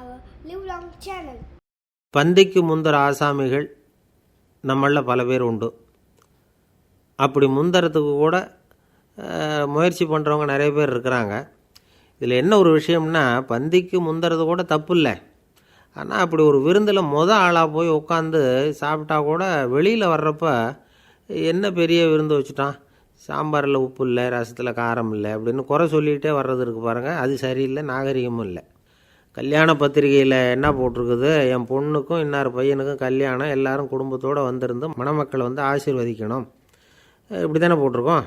our live-long channel. பந்திக்கு முந்தர ஆசாமிகள் நம்மளில் பல பேர் உண்டு. அப்படி முந்தறதுக்கு கூட முயற்சி பண்ணுறவங்க நிறைய பேர் இருக்கிறாங்க. இதில் என்ன ஒரு விஷயம்னா, பந்திக்கு முந்துறது கூட தப்பு இல்லை. ஆனால் அப்படி ஒரு விருந்தில் ஆளாக போய் உட்காந்து சாப்பிட்டா கூட வெளியில் வர்றப்ப என்ன பெரிய விருந்து வச்சுட்டான், சாம்பாரில் உப்பு இல்லை, ரசத்தில் காரம் இல்லை அப்படின்னு குறை சொல்லிகிட்டே வர்றது இருக்குது பாருங்கள். அது சரியில்லை, நாகரிகமும் இல்லை. கல்யாண பத்திரிகையில் என்ன போட்டிருக்குது, என் பொண்ணுக்கும் இன்னார் பையனுக்கும் கல்யாணம், எல்லாரும் குடும்பத்தோடு வந்திருந்து மணமக்களை ஆசீர்வதிக்கணும், இப்படி தானே போட்டிருக்கோம்.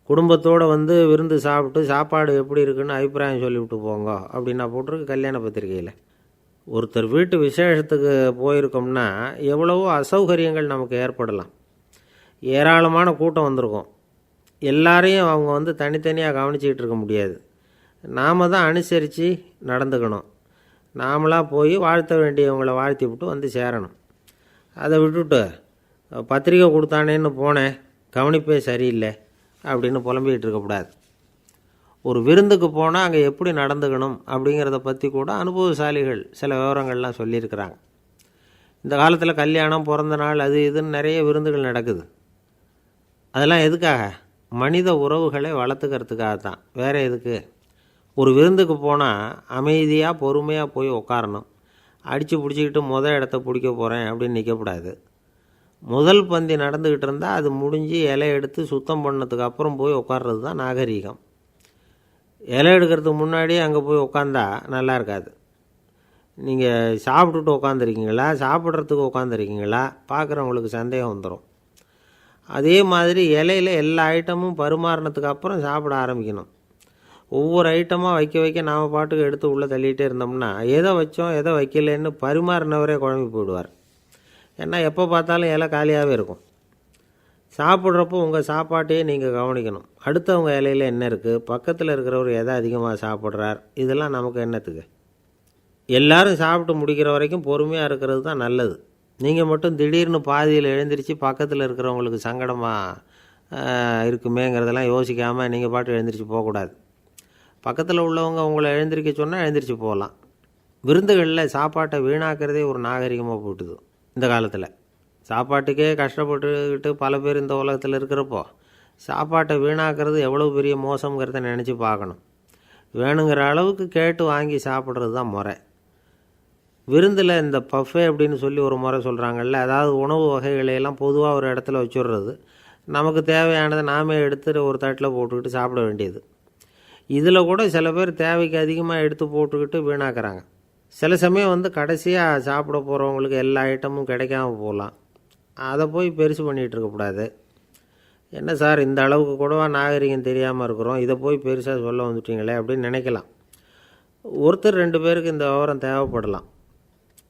குடும்பத்தோடு விருந்து சாப்பிட்டு சாப்பாடு எப்படி இருக்குன்னு அபிப்பிராயம் சொல்லிவிட்டு போங்க அப்படின்னா போட்டிருக்கு கல்யாண பத்திரிகையில். ஒருத்தர் வீட்டு விசேஷத்துக்கு போயிருக்கோம்னா எவ்வளவோ அசௌகரியங்கள் நமக்கு ஏற்படலாம். ஏராளமான கூட்டம் வந்திருக்கும். எல்லாரையும் அவங்க தனித்தனியாக கவனிச்சிக்கிட்டு இருக்க முடியாது. நாம் தான் அனுசரித்து நடந்துக்கணும். நாமளாக போய் வாழ்த்த வேண்டியவங்களை வாழ்த்தி விட்டு சேரணும். அதை விட்டுட்டு பத்திரிக்கை கொடுத்தானேன்னு போனேன், கவனிப்பே சரியில்லை அப்படின்னு புலம்பிக்கிட்டு இருக்கக்கூடாது. ஒரு விருந்துக்கு போனால் அங்கே எப்படி நடந்துக்கணும் அப்படிங்கிறத பற்றி கூட அனுபவசாலிகள் சில விவரங்கள்லாம் சொல்லியிருக்கிறாங்க. இந்த காலத்தில் கல்யாணம், பிறந்த நாள், அது இதுன்னு நிறைய விருந்துகள் நடக்குது. அதெல்லாம் எதுக்காக? மனித உறவுகளை வளர்த்துக்கிறதுக்காக தான், வேறு எதுக்கு? ஒரு விருந்துக்கு போனால் அமைதியாக பொறுமையாக போய் உட்காரணும். அடித்து பிடிச்சிக்கிட்டு இடத்த பிடிக்க போகிறேன் அப்படின்னு நிற்கக்கூடாது. முதல் பந்தி நடந்துக்கிட்டு இருந்தால் அது முடிஞ்சு இலை எடுத்து சுத்தம் பண்ணதுக்கு அப்புறம் போய் உட்கார்றது தான் நாகரீகம். இலை எடுக்கிறதுக்கு முன்னாடியே அங்கே போய் உட்காந்தா நல்லா இருக்காது. நீங்கள் சாப்பிட்டுட்டு உட்காந்துருக்கீங்களா, சாப்பிட்றதுக்கு உட்காந்துருக்கீங்களா, பார்க்குறவங்களுக்கு சந்தேகம் வந்துடும். அதே மாதிரி இலையில் எல்லா ஐட்டமும் பரிமாறினதுக்கு அப்புறம் சாப்பிட ஆரம்பிக்கணும். ஒவ்வொரு ஐட்டமாக வைக்க நாம் பாட்டுக்கு எடுத்து உள்ளே தள்ளிகிட்டே இருந்தோம்னா எதை வச்சோம் எதை வைக்கலன்னு பரிமாறினவரே குழம்பி போயிடுவார். ஏன்னா எப்போ பார்த்தாலும் இலை காலியாகவே இருக்கும். சாப்பிட்றப்போ உங்கள் சாப்பாட்டையே நீங்கள் கவனிக்கணும். அடுத்தவங்க இலையில் என்ன இருக்குது, பக்கத்தில் இருக்கிறவர் எதை அதிகமாக சாப்பிட்றார், இதெல்லாம் நமக்கு என்னத்துக்கு? எல்லோரும் சாப்பிட்டு முடிக்கிற வரைக்கும் பொறுமையாக இருக்கிறது தான் நல்லது. நீங்கள் மட்டும் திடீர்னு பாதியில் எழுந்திரிச்சு பக்கத்தில் இருக்கிறவங்களுக்கு சங்கடமாக இருக்குமேங்கிறதெல்லாம் யோசிக்காமல் நீங்கள் பாட்டு எழுந்திரிச்சு போகக்கூடாது. பக்கத்தில் உள்ளவங்க உங்களை எழுந்திரிக்க சொன்னால் எழுந்திரிச்சு போகலாம். விருந்துகளில் சாப்பாட்டை வீணாக்கிறதே ஒரு நாகரிகமாக போட்டுது. இந்த காலத்தில் சாப்பாட்டுக்கே கஷ்டப்பட்டுக்கிட்டு பல பேர் இந்த உலகத்தில் இருக்கிறப்போ சாப்பாட்டை வீணாக்கிறது எவ்வளோ பெரிய மோசங்கிறத நினச்சி பார்க்கணும். வேணுங்கிற அளவுக்கு கேட்டு வாங்கி சாப்பிட்றது தான் முறை. விருந்தில் இந்த பஃபே அப்படின்னு சொல்லி ஒரு முறை சொல்கிறாங்கல்ல, அதாவது உணவு வகைகளையெல்லாம் பொதுவாக ஒரு இடத்துல வச்சுடுறது, நமக்கு தேவையானதை நாமே எடுத்து ஒரு தட்டில் போட்டுக்கிட்டு சாப்பிட வேண்டியது. இதில் கூட சில பேர் தேவைக்கு அதிகமாக எடுத்து போட்டுக்கிட்டு வீணாக்குறாங்க. சில சமயம் கடைசியாக சாப்பிட போகிறவங்களுக்கு எல்லா ஐட்டமும் கிடைக்காம போகலாம். அதை போய் பெருசு பண்ணிகிட்டு இருக்கக்கூடாது. என்ன சார், இந்த அளவுக்கு கூடவா நாகரிகம் தெரியாமல் இருக்கிறோம், இதை போய் பெருசாக சொல்ல வந்துட்டீங்களே அப்படின்னு நினைக்கலாம். ஒருத்தர் 2 பேருக்கு இந்த விவரம் தேவைப்படலாம்.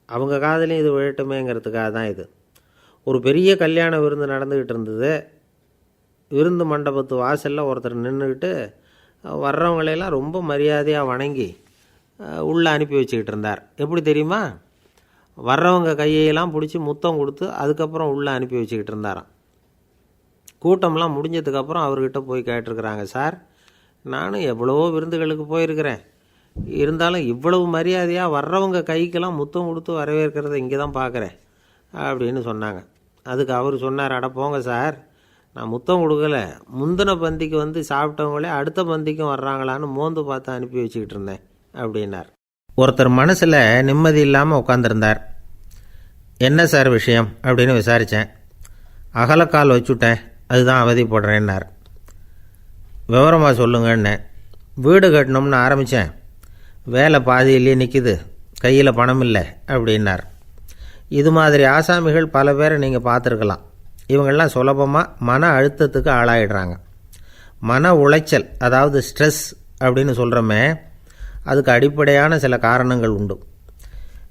அவங்க காதலையும் இது விழட்டுமேங்கிறதுக்காக தான் இது. ஒரு பெரிய கல்யாண விருந்து நடந்துக்கிட்டு இருந்தது. விருந்து மண்டபத்து வாசலில் ஒருத்தர் நின்றுக்கிட்டு வர்றவங்களையெல்லாம் ரொம்ப மரியாதையாக வணங்கி உள்ளே அனுப்பி வச்சுக்கிட்டு இருந்தார். எப்படி தெரியுமா? வர்றவங்க கையெல்லாம் பிடிச்சி முத்தம் கொடுத்து அதுக்கப்புறம் உள்ளே அனுப்பி வச்சுக்கிட்டு இருந்தாராம். கூட்டம்லாம் முடிஞ்சதுக்கப்புறம் அவர்கிட்ட போய் கேட்டிருக்கிறாங்க, சார், நானும் எவ்வளவோ விருந்துகளுக்கு போயிருக்கிறேன், இருந்தாலும் இவ்வளவு மரியாதையாக வர்றவங்க கைக்கெல்லாம் முத்தம் கொடுத்து வரவேற்கிறத இங்கே தான் பார்க்குறேன் அப்படின்னு சொன்னாங்க. அதுக்கு அவர் சொன்னார், அட போங்க சார், நான் முத்தம் கொடுக்கல, முந்தின பந்திக்கு சாப்பிட்டவங்களே அடுத்த பந்திக்கும் வர்றாங்களான்னு மோந்து பார்த்து அனுப்பி வச்சுக்கிட்டு இருந்தேன் அப்படின்னார். ஒருத்தர் மனசில் நிம்மதி இல்லாமல் உட்காந்துருந்தார். என்ன சார் விஷயம் அப்படின்னு விசாரித்தேன். அகலக்கால் வச்சுட்டேன், அதுதான் அவதிப்படுறேன்னார். விவரமாக சொல்லுங்கன்னு. வீடு கட்டணும்னு ஆரம்பித்தேன், வேலை பாதியிலேயே நிற்கிது, கையில் பணம் இல்லை அப்படின்னார். இது மாதிரி ஆசாமிகள் பல பேரை நீங்கள் பார்த்துருக்கலாம். இவங்கெல்லாம் சுலபமாக மன அழுத்தத்துக்கு ஆளாயிடுறாங்க. மன உளைச்சல், அதாவது ஸ்ட்ரெஸ் அப்படின்னு சொல்கிறோமே, அதுக்கு அடிப்படையான சில காரணங்கள் உண்டு.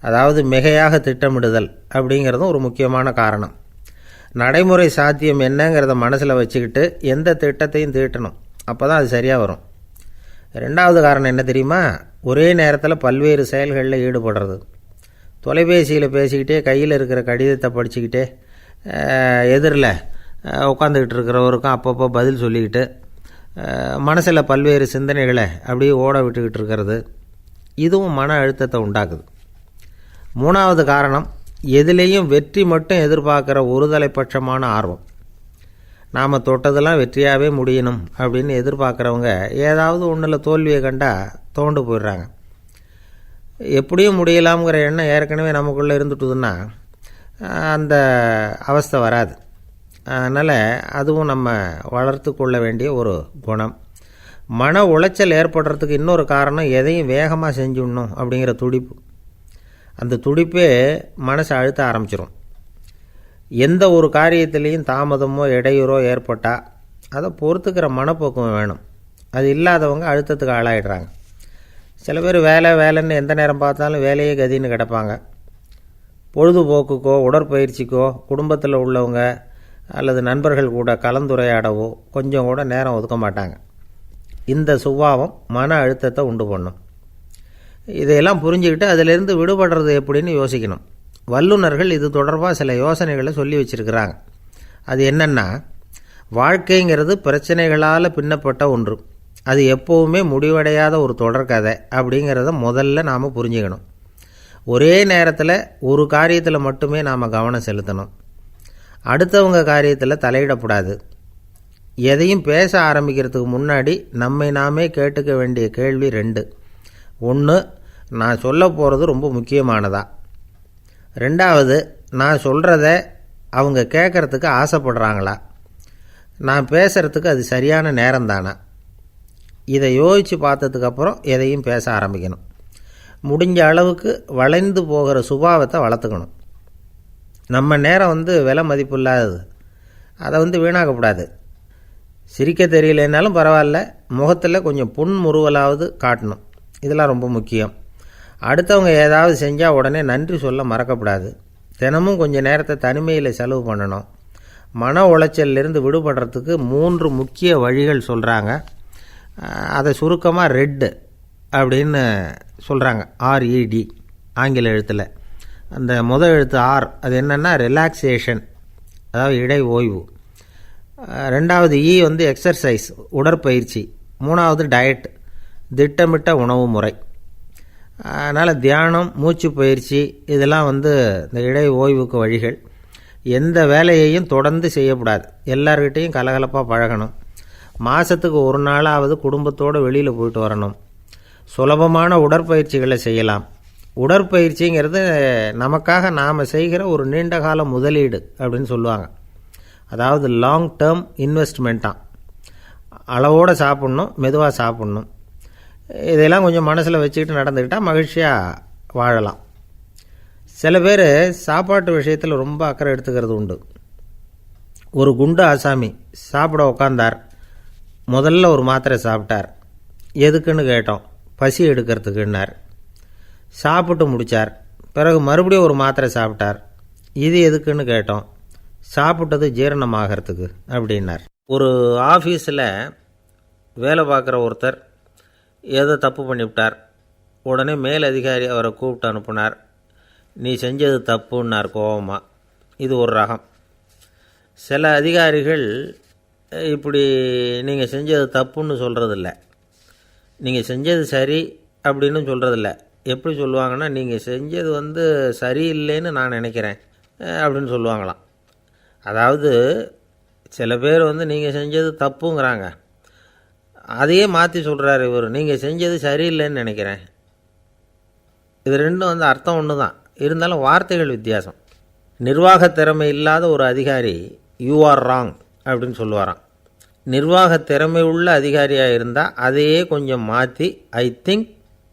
அதாவது மிகையாக திட்டமிடுதல் அப்படிங்கிறதும் ஒரு முக்கியமான காரணம். நடைமுறை சாத்தியம் என்னங்கிறத மனசில் வச்சுக்கிட்டு எந்த திட்டத்தையும் தீட்டணும், அப்போ தான் அது சரியாக வரும். 2வது காரணம் என்ன தெரியுமா? ஒரே நேரத்தில் பல்வேறு செயல்களில் ஈடுபடுறது. தொலைபேசியில் பேசிக்கிட்டே கையில் இருக்கிற கடிதத்தை படிச்சுக்கிட்டே எதிரில் உட்காந்துக்கிட்டு இருக்கிறவருக்கும் அப்பப்போ பதில் சொல்லிக்கிட்டு மனசில் பல்வேறு சிந்தனைகளை அப்படியே ஓட விட்டுக்கிட்டு இருக்கிறது. இதுவும் மன அழுத்தத்தை உண்டாக்குது. 3வது காரணம், எதிலேயும் வெற்றி மட்டும் எதிர்பார்க்குற ஒருதலைப்பட்சமான ஆர்வம். நாம் தொட்டதெல்லாம் வெற்றியாகவே முடியணும் அப்படின்னு எதிர்பார்க்குறவங்க ஏதாவது ஒன்றில் தோல்வியை கண்டால் தோண்டு போயிடுறாங்க. எப்படியும் முடியலாம்ங்கிற எண்ணம் ஏற்கனவே நமக்குள்ளே இருந்துட்டுதுன்னா அந்த அவஸ்தை வராது. அதனால் அதுவும் நம்ம வளர்த்து கொள்ள வேண்டிய ஒரு குணம். மன உளைச்சல் ஏற்படுறதுக்கு இன்னொரு காரணம், எதையும் வேகமாக செஞ்சுடணும் அப்படிங்கிற துடிப்பு. அந்த துடிப்பே மனசை அழுத்த ஆரம்பிச்சிடும். எந்த ஒரு காரியத்திலையும் தாமதமோ இடையூறோ ஏற்பட்டால் அதை பொறுத்துக்கிற மனப்போக்கம் வேணும். அது இல்லாதவங்க அழுத்தத்துக்கு ஆளாயிடுறாங்க. சில பேர் வேலைன்னு எந்த நேரம் பார்த்தாலும் வேலையே கதின்னு கிடப்பாங்க. பொழுதுபோக்குக்கோ உடற்பயிற்சிக்கோ குடும்பத்தில் உள்ளவங்க அல்லது நண்பர்கள் கூட கலந்துரையாடவோ கொஞ்சம் கூட நேரம் ஒதுக்க மாட்டாங்க. இந்த சுபாவம் மன அழுத்தத்தை உண்டு பண்ணும். இதையெல்லாம் புரிஞ்சுக்கிட்டு அதிலிருந்து விடுபடுறது எப்படின்னு யோசிக்கணும். வல்லுநர்கள் இது தொடர்பாக சில யோசனைகளை சொல்லி வச்சுருக்கிறாங்க. அது என்னென்னா, வாழ்க்கைங்கிறது பிரச்சனைகளால் பின்னப்பட்ட ஒன்று. அது எப்போவுமே முடிவடையாத ஒரு தொடர்கதை அப்படிங்கிறத முதல்ல நாம் புரிஞ்சுக்கணும். ஒரே நேரத்தில் ஒரு காரியத்தில் மட்டுமே நாம் கவனம் செலுத்தணும். அடுத்தவங்க காரியத்தில் தலையிடக்கூடாது. எதையும் பேச ஆரம்பிக்கிறதுக்கு முன்னாடி நம்மை நாமே கேட்டுக்க வேண்டிய கேள்வி 2. 1, நான் சொல்ல போகிறது ரொம்ப முக்கியமானதா? 2வது, நான் சொல்கிறத அவங்க கேட்குறதுக்கு ஆசைப்படுறாங்களா? நான் பேசுகிறதுக்கு அது சரியான நேரம் தானா? இதை யோசித்து பார்த்ததுக்கப்புறம் எதையும் பேச ஆரம்பிக்கணும். முடிஞ்ச அளவுக்கு வளைந்து போகிற சுபாவத்தை வளர்த்துக்கணும். நம்ம நேரம் விலை மதிப்பு இல்லாதது. அதை வீணாக்கக்கூடாது. சிரிக்க தெரியலனாலும் பரவாயில்ல, முகத்தில் கொஞ்சம் புன்முறுவலாவது காட்டணும். இதெல்லாம் ரொம்ப முக்கியம். அடுத்தவங்க ஏதாவது செஞ்சால் உடனே நன்றி சொல்ல மறக்கக்கூடாது. தினமும் கொஞ்சம் நேரத்தை தனிமையில் செலவு பண்ணணும். மன உளைச்சலிருந்து விடுபடுறதுக்கு 3 முக்கிய வழிகள் சொல்கிறாங்க. அதை சுருக்கமாக ரெட் அப்படின்னு சொல்கிறாங்க. RED ஆங்கில எழுத்தில். அந்த முதல் எழுத்து R, அது என்னென்னா ரிலாக்ஸேஷன், அதாவது இடை ஓய்வு. 2வது E எக்ஸர்சைஸ், உடற்பயிற்சி. 3வது டயட், திட்டமிட்ட உணவு முறை. அதனால் தியானம், மூச்சு பயிற்சி இதெல்லாம் இந்த இடை ஓய்வுக்கு வழிகள். எந்த வேலையையும் தொடர்ந்து செய்யக்கூடாது. எல்லார்கிட்டையும் கலகலப்பாக பழகணும். மாதத்துக்கு ஒரு நாளாவது குடும்பத்தோடு வெளியில் போயிட்டு வரணும். சுலபமான உடற்பயிற்சிகளை செய்யலாம். உடற்பயிற்சிங்கிறது நமக்காக நாம் செய்கிற ஒரு நீண்டகால முதலீடு அப்படின்னு சொல்லுவாங்க. அதாவது லாங் டேர்ம் இன்வெஸ்ட்மெண்ட்டாக. அளவோடு சாப்பிட்ணும், மெதுவாக சாப்பிட்ணும். இதெல்லாம் கொஞ்சம் மனசில் வச்சுக்கிட்டு நடந்துக்கிட்டால் மகிழ்ச்சியாக வாழலாம். சில பேர் சாப்பாட்டு விஷயத்தில் ரொம்ப அக்கறை எடுத்துக்கிறது உண்டு. ஒரு குண்டு ஆசாமி சாப்பிட உக்காந்தார். முதல்ல ஒரு மாத்திரை சாப்பிட்டார். எதுக்குன்னு கேட்டோம். பசி எடுக்கிறதுக்குன்னார். சாப்பிட்டு முடித்தார். பிறகு மறுபடியும் ஒரு மாத்திரை சாப்பிட்டார். இது எதுக்குன்னு கேட்டோம். சாப்பிட்டது ஜீரணமாகறதுக்கு அப்படின்னார். ஒரு ஆஃபீஸில் வேலை பார்க்குற ஒருத்தர் ஏதோ தப்பு பண்ணிவிட்டார். உடனே மேலதிகாரி அவரை கூப்பிட்டு அனுப்புனார். நீ செஞ்சது தப்புன்னார் கோபமாக. இது ஒரு ரகம். சில அதிகாரிகள் இப்படி நீங்கள் செஞ்சது தப்புன்னு சொல்கிறதில்ல, நீங்கள் செஞ்சது சரி அப்படின்னு சொல்கிறதில்ல. எப்படி சொல்லுவாங்கன்னா, நீங்கள் செஞ்சது சரியில்லைன்னு நான் நினைக்கிறேன் அப்படின்னு சொல்லுவாங்களாம். அதாவது சில பேர் நீங்கள் செஞ்சது தப்புங்கிறாங்க. அதையே மாற்றி சொல்கிறார் இவர், நீங்கள் செஞ்சது சரியில்லைன்னு நினைக்கிறேன். இது ரெண்டும் அர்த்தம் ஒன்று தான், இருந்தாலும் வார்த்தைகள் வித்தியாசம். நிர்வாக திறமை இல்லாத ஒரு அதிகாரி யூ ஆர் ராங் அப்படின்னு சொல்லுவாராம். நிர்வாக திறமை உள்ள அதிகாரியாக இருந்தால் அதையே கொஞ்சம் மாற்றி I think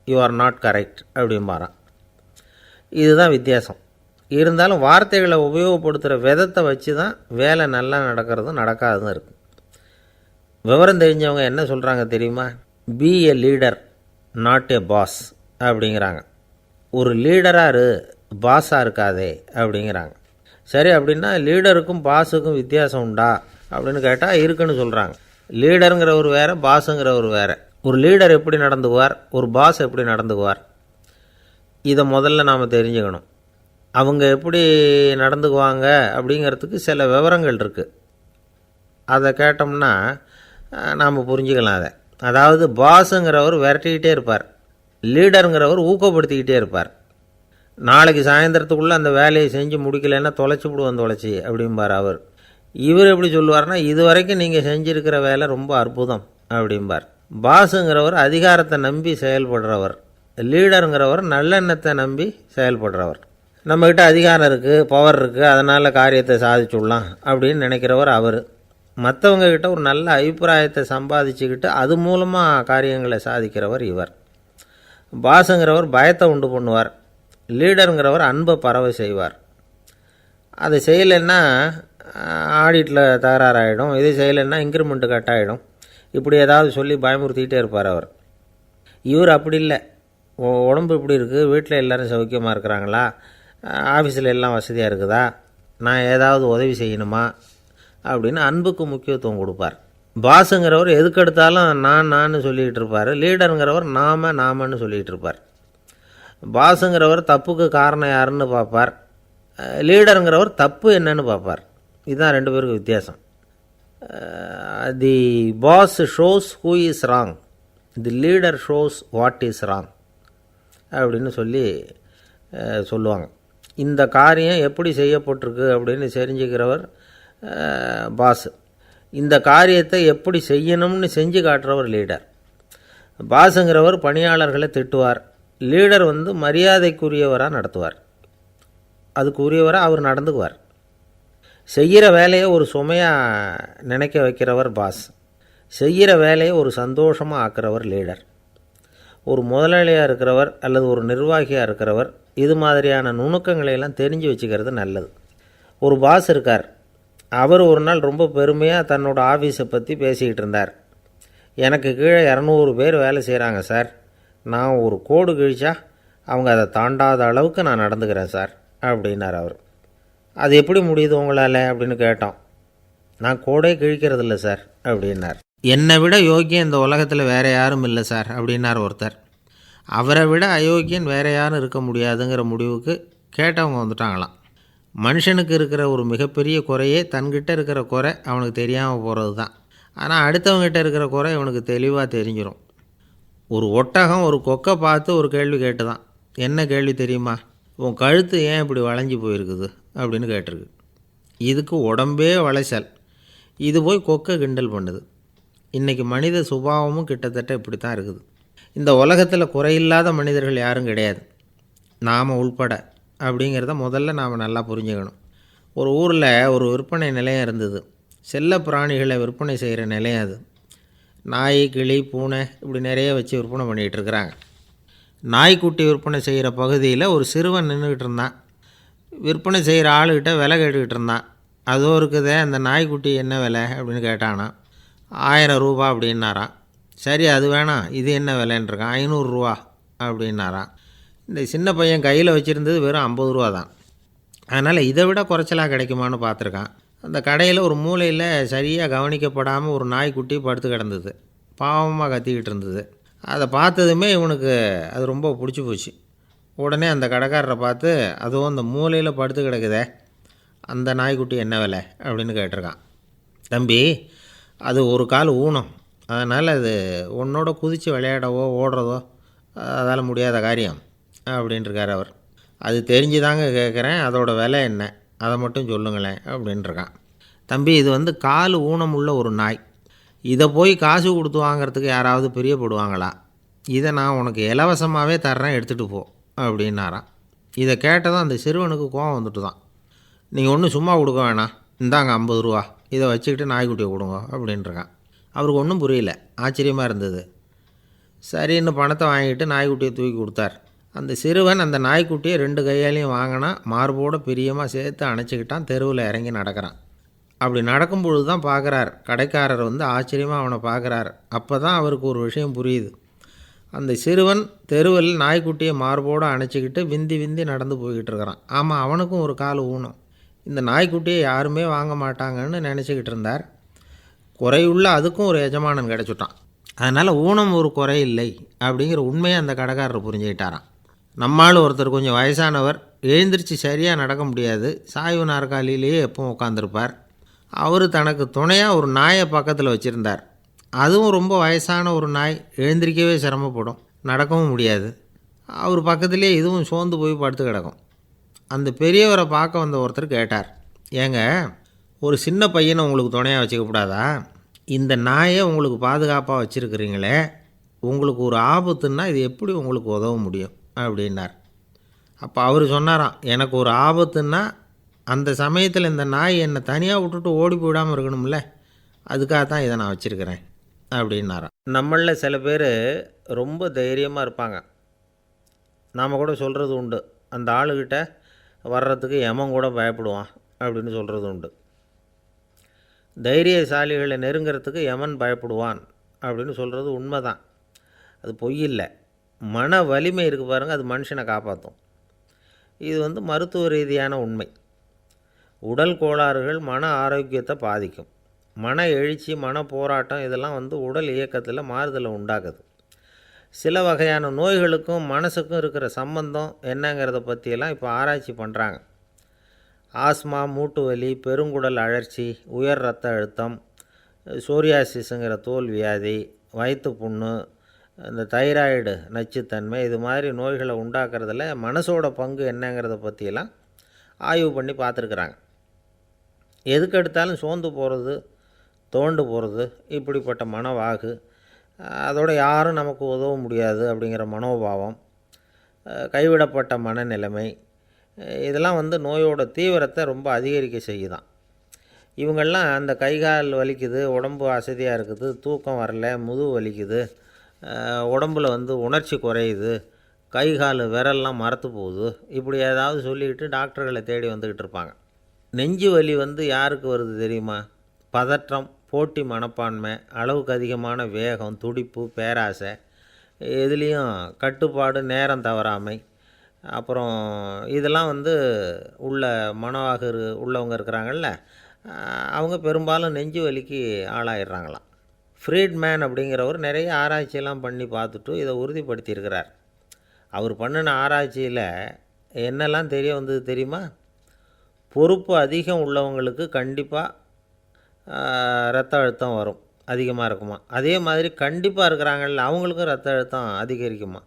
you are not correct அப்படிம்பாரான். இதுதான் வித்தியாசம். இருந்தாலும் வார்த்தைகளை உபயோகப்படுத்துகிற விதத்தை வச்சு தான் வேலை நல்லா நடக்கிறதும் நடக்காததும் இருக்குது. விவரம் தெரிஞ்சவங்க என்ன சொல்கிறாங்க தெரியுமா? Be a leader not a boss அப்படிங்கிறாங்க. ஒரு லீடராக பாஸாக இருக்காதே அப்படிங்கிறாங்க. சரி, அப்படின்னா லீடருக்கும் பாஸுக்கும் வித்தியாசம் உண்டா அப்படின்னு கேட்டால் இருக்குன்னு சொல்கிறாங்க. லீடருங்கிறவர் வேறு, பாஸுங்கிறவர் வேறு. ஒரு லீடர் எப்படி நடந்துக்குவார், ஒரு பாஸ் எப்படி நடந்துக்குவார், இதை முதல்ல நாம் தெரிஞ்சுக்கணும். அவங்க எப்படி நடந்துக்குவாங்க அப்படிங்கிறதுக்கு சில விவரங்கள் இருக்குது. அதை கேட்டோம்னா நாம் புரிஞ்சுக்கலாம் அதை. அதாவது பாஸுங்கிறவர் விரட்டிக்கிட்டே இருப்பார். லீடருங்கிறவர் ஊக்கப்படுத்திக்கிட்டே இருப்பார். நாளைக்கு சாயந்தரத்துக்குள்ளே அந்த வேலையை செஞ்சு முடிக்கலைன்னா தொலைச்சி விடுவோம் தொலைச்சி அப்படிம்பார் அவர். இவர் எப்படி சொல்லுவார்னா, இது வரைக்கும் நீங்கள் செஞ்சுருக்கிற வேலை ரொம்ப அற்புதம் அப்படிம்பார். பாஸுங்கிறவர் அதிகாரத்தை நம்பி செயல்படுறவர், லீடருங்கிறவர் நல்லெண்ணத்தை நம்பி செயல்படுறவர். நம்மக்கிட்ட அதிகாரம் இருக்குது, பவர் இருக்குது, அதனால் காரியத்தை சாதிச்சுடலாம் அப்படின்னு நினைக்கிறவர் அவர். மற்றவங்கக்கிட்ட ஒரு நல்ல அபிப்பிராயத்தை சம்பாதிச்சுக்கிட்டு அது மூலமாக காரியங்களை சாதிக்கிறவர் இவர். பாஸுங்கிறவர் பயத்தை உண்டு பண்ணுவார், லீடருங்கிறவர் அன்பை பரவ செய்வார். அதை செய்யலைன்னா ஆடிட்டில் தகராறாயிடும், இது செய்யலைன்னா இன்க்ரிமெண்ட்டு கட் ஆகிடும், இப்படி ஏதாவது சொல்லி பயமுறுத்திக்கிட்டே இருப்பார் அவர். இவர் அப்படி இல்லை. உடம்பு இப்படி இருக்குது, வீட்டில் எல்லோரும் சௌக்கியமாக இருக்கிறாங்களா, ஆஃபீஸில் எல்லாம் வசதியாக இருக்குதா, நான் ஏதாவது உதவி செய்யணுமா அப்படின்னு அன்புக்கு முக்கியத்துவம் கொடுப்பார். பாஸுங்கிறவர் எதுக்கெடுத்தாலும் நான் சொல்லிகிட்டு இருப்பார், லீடருங்கிறவர் நாமன்னு சொல்லிகிட்டு இருப்பார். பாஸுங்கிறவர் தப்புக்கு காரணம் யாருன்னு பார்ப்பார், லீடருங்கிறவர் தப்பு என்னன்னு பார்ப்பார். இதுதான் ரெண்டு பேருக்கு வித்தியாசம். The boss shows who is wrong, the leader shows what is wrong அப்படின்னு சொல்லுவாங்க. இந்த காரியம் எப்படி செய்யப்பட்டிருக்கு அப்படின்னு தெரிஞ்சுக்கிறவர் பாஸ், இந்த காரியத்தை எப்படி செய்யணும்னு செஞ்சு காட்டுறவர் லீடர். பாஸுங்கிறவர் பணியாளர்களை திட்டுவார், லீடர் மரியாதைக்குரியவராக நடத்துவார், அதுக்குரியவராக அவர் நடந்துக்குவார். செய்கிற வேலையை ஒரு சுமையாக நினைக்க வைக்கிறவர் பாஸ், செய்கிற வேலையை ஒரு சந்தோஷமாக ஆக்கிறவர் லீடர். ஒரு முதலாளியாக இருக்கிறவர் அல்லது ஒரு நிர்வாகியாக இருக்கிறவர் இது மாதிரியான நுணுக்கங்களையெல்லாம் தெரிஞ்சு வச்சுக்கிறது நல்லது. ஒரு பாஸ் இருக்கார், அவர் ஒரு நாள் ரொம்ப பெருமையாக தன்னோட ஆஃபீஸை பற்றி பேசிக்கிட்டு இருந்தார். எனக்கு கீழே 200 பேர் வேலை செய்கிறாங்க சார், நான் ஒரு கோடு கிழிச்சா அவங்க அதை தாண்டாத அளவுக்கு நான் நடந்துக்கிறேன் சார் அப்படின்னார் அவர். அது எப்படி முடியுது உங்களால் அப்படின்னு கேட்டோம். நான் கோடே கிழிக்கிறதில்ல சார் அப்படின்னார். என்னை விட யோக்கியம் இந்த உலகத்தில் வேறு யாரும் இல்லை சார் அப்படின்னார் ஒருத்தர். அவரை விட அயோக்கியன் வேறு யாரும் இருக்க முடியாதுங்கிற முடிவுக்கு கேட்டவங்க வந்துட்டாங்களாம். மனுஷனுக்கு இருக்கிற ஒரு மிகப்பெரிய குறையே தன்கிட்ட இருக்கிற குறை அவனுக்கு தெரியாமல் போகிறது தான். ஆனால் அடுத்தவங்ககிட்ட இருக்கிற குறை இவனுக்கு தெளிவாக தெரிஞ்சிடும். ஒரு ஒட்டகம் ஒரு கொக்கை பார்த்து ஒரு கேள்வி கேட்டு தான், என்ன கேள்வி தெரியுமா, உன் கழுத்து ஏன் இப்படி வளைஞ்சி போயிருக்குது அப்படின்னு கேட்டிருக்கு. இதுக்கு உடம்பே வளைச்சல், இது போய் கொக்கை கிண்டல் பண்ணுது. இன்றைக்கி மனித சுபாவமும் கிட்டத்தட்ட இப்படி தான் இருக்குது. இந்த உலகத்தில் குறையில்லாத மனிதர்கள் யாரும் கிடையாது, நாம் உள்பட அப்படிங்கிறத முதல்ல நாம் நல்லா புரிஞ்சுக்கணும். ஒரு ஊரில் ஒரு விற்பனை நிலையம் இருந்தது. செல்ல பிராணிகளை விற்பனை செய்கிற நிலையம் அது. நாய், கிளி, பூனை இப்படி நிறைய வச்சு விற்பனை பண்ணிகிட்டு இருக்கிறாங்க. நாய்க்குட்டி விற்பனை செய்கிற பகுதியில் ஒரு சிறுவன் நின்றுக்கிட்டு இருந்தான். விற்பனை செய்கிற ஆளுகிட்ட விலை கேட்டுக்கிட்டு இருந்தான். அதோ இருக்குதே அந்த நாய்க்குட்டி என்ன விலை அப்படின்னு கேட்டானா. 1000 ரூபா அப்படின்னாரான். சரி அது வேணாம், இது என்ன விலைன்னு இருக்கான், 500 ரூபா அப்படின்னாரான். இந்த சின்ன பையன் கையில் வச்சுருந்தது வெறும் 50 ரூபா தான். அதனால் இதை விட குறைச்சலாக கிடைக்குமான்னு பார்த்துருக்கான். அந்த கடையில் ஒரு மூலையில் சரியாக கவனிக்கப்படாமல் ஒரு நாய்க்குட்டி படுத்து கிடந்தது, பாவமாக கத்திக்கிட்டு இருந்தது. அதை பார்த்ததுமே இவனுக்கு அது ரொம்ப பிடிச்சி போச்சு. உடனே அந்த கடைக்காரரை பார்த்து, அதுவும் அந்த மூலையில் படுத்து கிடக்குதே அந்த நாய்க்குட்டி என்ன விலை அப்படின்னு கேட்டிருக்கான். தம்பி, அது ஒரு கால் ஊனம், அதனால் அது உன்னோட குதித்து விளையாடவோ ஓடுறதோ அதால் முடியாத காரியம் அப்படின்ட்டுருக்கார் அவர். அது தெரிஞ்சு தாங்க கேட்குறேன், அதோட விலை என்ன அதை மட்டும் சொல்லுங்களேன் அப்படின்ட்டுருக்கான். தம்பி, இது கால் ஊனம் உள்ள ஒரு நாய், இதை போய் காசு கொடுத்து வாங்கிறதுக்கு யாராவது பிரியப்படுவாங்களா? இதை நான் உனக்கு இலவசமாகவே தர்றேன், எடுத்துகிட்டு போ அப்படின்னாரான். இதை கேட்டதும் அந்த சிறுவனுக்கு கோபம் வந்துட்டு தான். நீங்கள் ஒன்றும் சும்மா கொடுக்க வேணாம், இந்தாங்க 50 ரூபா, இதை வச்சுக்கிட்டு நாய்க்குட்டியை கொடுங்க அப்படின்ட்டுருக்கான். அவருக்கு ஒன்றும் புரியல, ஆச்சரியமாக இருந்தது. சரின்னு பணத்தை வாங்கிட்டு நாய்க்குட்டியை தூக்கி கொடுத்தார். அந்த சிறுவன் அந்த நாய்க்குட்டியை 2 கையாலையும் வாங்கினா, மார்போடு பிரியமாக சேர்த்து அணைச்சிக்கிட்டான். தெருவில் இறங்கி நடக்கிறான். அப்படி நடக்கும்பொழுது தான் பார்க்குறார், கடைக்காரர் ஆச்சரியமாக அவனை பார்க்குறார். அப்போ தான் அவருக்கு ஒரு விஷயம் புரியுது. அந்த சிறுவன் தெருவில் நாய்க்குட்டியை மார்போடு அணைச்சிக்கிட்டு விந்தி விந்தி நடந்து போய்கிட்டு இருக்கிறான். ஆமாம், அவனுக்கும் ஒரு கால் ஊனம். இந்த நாய்க்குட்டியை யாருமே வாங்க மாட்டாங்கன்னு நினச்சிக்கிட்டு இருந்தார். குறையுள்ள அதுக்கும் ஒரு எஜமானன் கிடச்சிட்டான். அதனால் ஊனம் ஒரு குறை இல்லை அப்படிங்கிற உண்மையை அந்த கடைக்காரர் புரிஞ்சுக்கிட்டாரான். நம்மால் ஒருத்தர் கொஞ்சம் வயசானவர், எழுந்திரிச்சு சரியாக நடக்க முடியாது, சாய்வு நாற்காலியிலேயே எப்பவும் உட்காந்துருப்பார். அவர் தனக்கு துணையாக ஒரு நாயை பக்கத்தில் வச்சுருந்தார். அதுவும் ரொம்ப வயசான ஒரு நாய், எழுந்திரிக்கவே சிரமப்படும். நடக்கவும் முடியாது. அவர் பக்கத்திலே இதுவும் சோர்ந்து போய் படுத்து கிடக்கும். அந்த பெரியவரை பார்க்க வந்த ஒருத்தர் கேட்டார், ஏங்க, ஒரு சின்ன பையனை உங்களுக்கு துணையாக வச்சுக்கப்படாதா? இந்த நாயை உங்களுக்கு பாதுகாப்பாக வச்சுருக்கிறீங்களே, உங்களுக்கு ஒரு ஆபத்துன்னா இது எப்படி உங்களுக்கு உதவ முடியும் அப்படின்னார். அப்போ அவர் சொன்னாராம், எனக்கு ஒரு ஆபத்துன்னா அந்த சமயத்தில் இந்த நாய் என்னை தனியாக விட்டுட்டு ஓடி போயிடாமல் இருக்கணும்ல, அதுக்காக தான் இதை நான் வச்சுருக்கிறேன் அப்படின்னாராம். நம்மளில் சில பேர் ரொம்ப தைரியமாக இருப்பாங்க. நாம் கூட சொல்கிறது உண்டு, அந்த ஆளுக்கிட்ட வர்றதுக்கு யமன் கூட பயப்படுவான் அப்படின்னு சொல்கிறது உண்டு. தைரியசாலிகளை நெருங்கிறதுக்கு யமன் பயப்படுவான் அப்படின்னு சொல்கிறது உண்மை தான். அது பொய் இல்லை. மன வலிமை இருக்குது பாருங்கள், அது மனுஷனை காப்பாற்றும். இது மருத்துவ ரீதியான உண்மை. உடல் கோளாறுகள் மன ஆரோக்கியத்தை பாதிக்கும். மன எழுச்சி, மன போராட்டம் இதெல்லாம் உடல் இயக்கத்தில் மாறுதலை உண்டாக்குது. சில வகையான நோய்களுக்கும் மனசுக்கும் இருக்கிற சம்பந்தம் என்னங்கிறத பற்றியெல்லாம் இப்போ ஆராய்ச்சி பண்ணுறாங்க. ஆஸ்மா, மூட்டு வலி, பெருங்குடல் அழற்சி, உயர் இரத்த அழுத்தம், சோரியாசிஸுங்கிற தோல் வியாதி, வயிற்று புண்ணு, இந்த தைராய்டு நச்சுத்தன்மை, இது மாதிரி நோய்களை உண்டாக்குறதுல மனசோட பங்கு என்னங்கிறத பற்றியெல்லாம் ஆய்வு பண்ணி பார்த்துருக்குறாங்க. எதுக்கு எடுத்தாலும் சோர்ந்து போகிறது, தோண்டு போகிறது, இப்படிப்பட்ட மனவாகு, அதோட யாரும் நமக்கு உதவ முடியாது அப்படிங்கிற மனோபாவம், கைவிடப்பட்ட மனநிலைமை, இதெல்லாம் நோயோட தீவிரத்தை ரொம்ப அதிகரிக்க செய்யுதான். இவங்கெல்லாம் அந்த கைகால் வலிக்குது, உடம்பு அசதியாக இருக்குது, தூக்கம் வரல, முதுகு வலிக்குது, உடம்பில் உணர்ச்சி குறையுது, கை கால் விரல்லாம் மரத்து போகுது, இப்படி ஏதாவது சொல்லிக்கிட்டு டாக்டர்களை தேடி வந்துக்கிட்டு இருப்பாங்க. நெஞ்சு வலி யாருக்கு வருது தெரியுமா? பதற்றம், போட்டி மனப்பான்மை, அளவுக்கு அதிகமான வேகம், துடிப்பு, பேராசை, எதுலேயும் கட்டுப்பாடு, நேரம் தவறாமை, அப்புறம் இதெல்லாம் உள்ள மனவாக உள்ளவங்க இருக்கிறாங்கள்ல, அவங்க பெரும்பாலும் நெஞ்சு வலிக்கு ஆளாயிடுறாங்களாம். ஃப்ரீட்மேன் அப்படிங்கிறவர் நிறைய ஆராய்ச்சியெல்லாம் பண்ணி பார்த்துட்டு இதை உறுதிப்படுத்தியிருக்கிறார். அவர் பண்ணின ஆராய்ச்சியில் என்னெல்லாம் தெரிய வந்தது தெரியுமா? பொறுப்பு அதிகம் உள்ளவங்களுக்கு கண்டிப்பாக இரத்த அழுத்தம் வரும், அதிகமாக இருக்குமா. அதே மாதிரி கண்டிப்பாக இருக்கிறாங்கல்ல, அவங்களுக்கும் இரத்த அழுத்தம் அதிகரிக்குமா.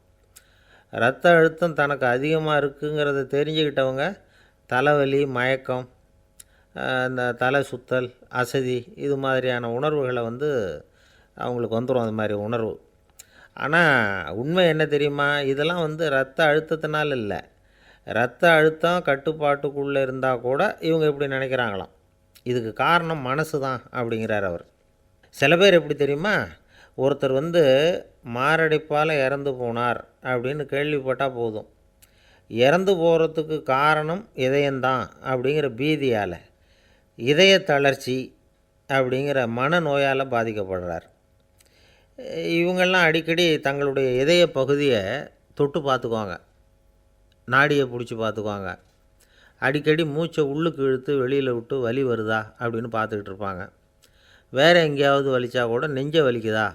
இரத்த அழுத்தம் தனக்கு அதிகமாக இருக்குங்கிறத தெரிஞ்சுக்கிட்டவங்க தலைவலி, மயக்கம், இந்த தலை சுத்தல், அசதி, இது மாதிரியான உணர்வுகளை அவங்களுக்கு வந்துடும், அது மாதிரி உணர்வு. ஆனால் உண்மை என்ன தெரியுமா? இதெல்லாம் இரத்த அழுத்தத்தினால இல்லை, இரத்த அழுத்தம் கட்டுப்பாட்டுக்குள்ளே இருந்தால் கூட இவங்க இப்படி நினைக்கிறாங்களாம். இதுக்கு காரணம் மனசு தான் அப்படிங்கிறார் அவர். சில பேர் எப்படி தெரியுமா? ஒருத்தர் மாரடைப்பால் இறந்து போனார் அப்படின்னு கேள்விப்பட்டால் போதும், இறந்து போகிறதுக்கு காரணம் இதயம்தான் அப்படிங்கிற பீதியால், இதய தளர்ச்சி அப்படிங்கிற மனநோயால் பாதிக்கப்படுறார். இவங்கெல்லாம் அடிக்கடி தங்களுடைய இதய பகுதியை தொட்டு பார்த்துக்குவாங்க, நாடியை பிடிச்சி பார்த்துக்குவாங்க, அடிக்கடி மூச்சை உள்ளுக்கு இழுத்து வெளியில் விட்டு வலி வருதா அப்படின்னு பார்த்துக்கிட்டு இருப்பாங்க. வேறு எங்கேயாவது வலிச்சா கூட நெஞ்சை வலிக்குதா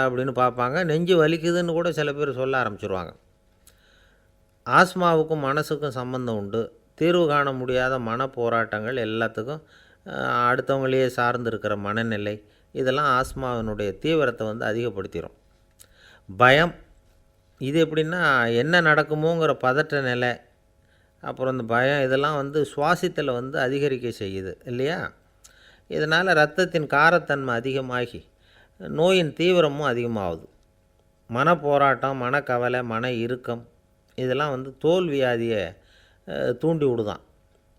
அப்படின்னு பார்ப்பாங்க. நெஞ்சு வலிக்குதுன்னு கூட சில பேர் சொல்ல ஆரம்பிச்சிருவாங்க. ஆஸ்மாவுக்கும் மனசுக்கும் சம்பந்தம் உண்டு. தீர்வு காண முடியாத மன போராட்டங்கள் எல்லாத்துக்கும் அடுத்தவங்களையே சார்ந்து இருக்கிற மனநிலை, இதெல்லாம் ஆஸ்மாவினுடைய தீவிரத்தை அதிகப்படுத்திடும். பயம், இது எப்படின்னா என்ன நடக்குமோங்கிற பதற்ற நிலை, அப்புறம் இந்த பயம், இதெல்லாம் சுவாசித்தலை அதிகரிக்க செய்யுது இல்லையா. இதனால் இரத்தத்தின் காரத்தன்மை அதிகமாகி நோயின் தீவிரமும் அதிகமாகுது. மன போராட்டம், மனக்கவலை, மன இறுக்கம், இதெல்லாம் தோல் வியாதியை தூண்டி விடுதான்.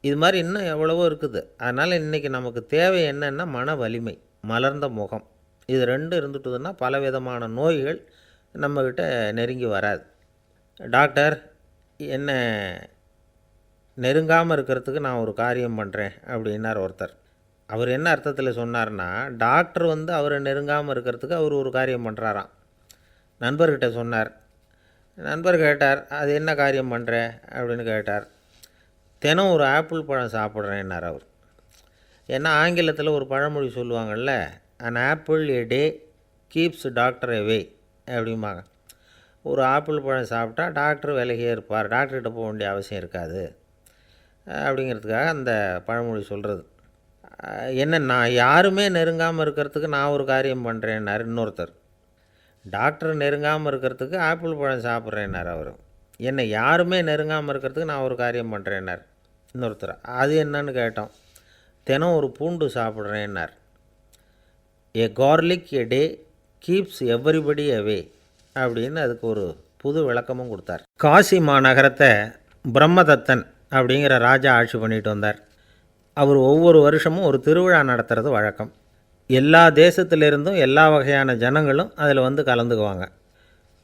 இது மாதிரி இன்னும் எவ்வளவோ இருக்குது. அதனால் இன்றைக்கி நமக்கு தேவை என்னென்னா மன வலிமை, மலர்ந்த முகம், இது ரெண்டு இருந்துட்டுதுன்னா பலவிதமான நோய்கள் நம்மக்கிட்ட நெருங்கி வராது. டாக்டர், என்ன நெருங்காமல் இருக்கிறதுக்கு நான் ஒரு காரியம் பண்ணுறேன் அப்படின்னார் ஒருத்தர். அவர் என்ன அர்த்தத்தில் சொன்னார்னா, டாக்டர் அவரை நெருங்காமல் இருக்கிறதுக்கு அவர் ஒரு காரியம் பண்ணுறாராம். நண்பர்கிட்ட சொன்னார். நண்பர் கேட்டார், அது என்ன காரியம் பண்ணுற அப்படின்னு கேட்டார். தினம் ஒரு ஆப்பிள் பழம் சாப்பிட்றேன்னார் அவர். ஏன்னா ஆங்கிலத்தில் ஒரு பழமொழி சொல்லுவாங்கள்ல, an apple a day keeps doctor away அப்படிம்பாங்க. ஒரு ஆப்பிள் பழம் சாப்பிட்டா டாக்டர் விலகியே இருப்பார், டாக்டர்கிட்ட போக வேண்டிய அவசியம் இருக்காது அப்படிங்கிறதுக்காக அந்த பழமொழி சொல்கிறது. என்ன, நான் யாருமே நெருங்காமல் இருக்கிறதுக்கு நான் ஒரு காரியம் பண்ணுறேன்னார் இன்னொருத்தர். டாக்டர் நெருங்காமல் இருக்கிறதுக்கு ஆப்பிள் பழம் சாப்பிட்றேன்னார் அவர். என்னை யாருமே நெருங்காமல் இருக்கிறதுக்கு நான் ஒரு காரியம் பண்ணுறேன்னார் இன்னொருத்தர். அது என்னன்னு கேட்டோம். தினம் ஒரு பூண்டு சாப்பிட்றேன்னார். ஏ கார்லிக் எ டே கீப்ஸ் எவ்ரிபடி அவே அப்படின்னு அதுக்கு ஒரு புது விளக்கமும் கொடுத்தார். காசி மாநகரத்தை பிரம்மதத்தன் அப்படிங்கிற ராஜா ஆட்சி பண்ணிட்டு வந்தார். அவர் ஒவ்வொரு வருஷமும் ஒரு திருவிழா நடத்துறது வழக்கம். எல்லா தேசத்திலிருந்தும் எல்லா வகையான ஜனங்களும் அதில் வந்து கலந்துக்குவாங்க.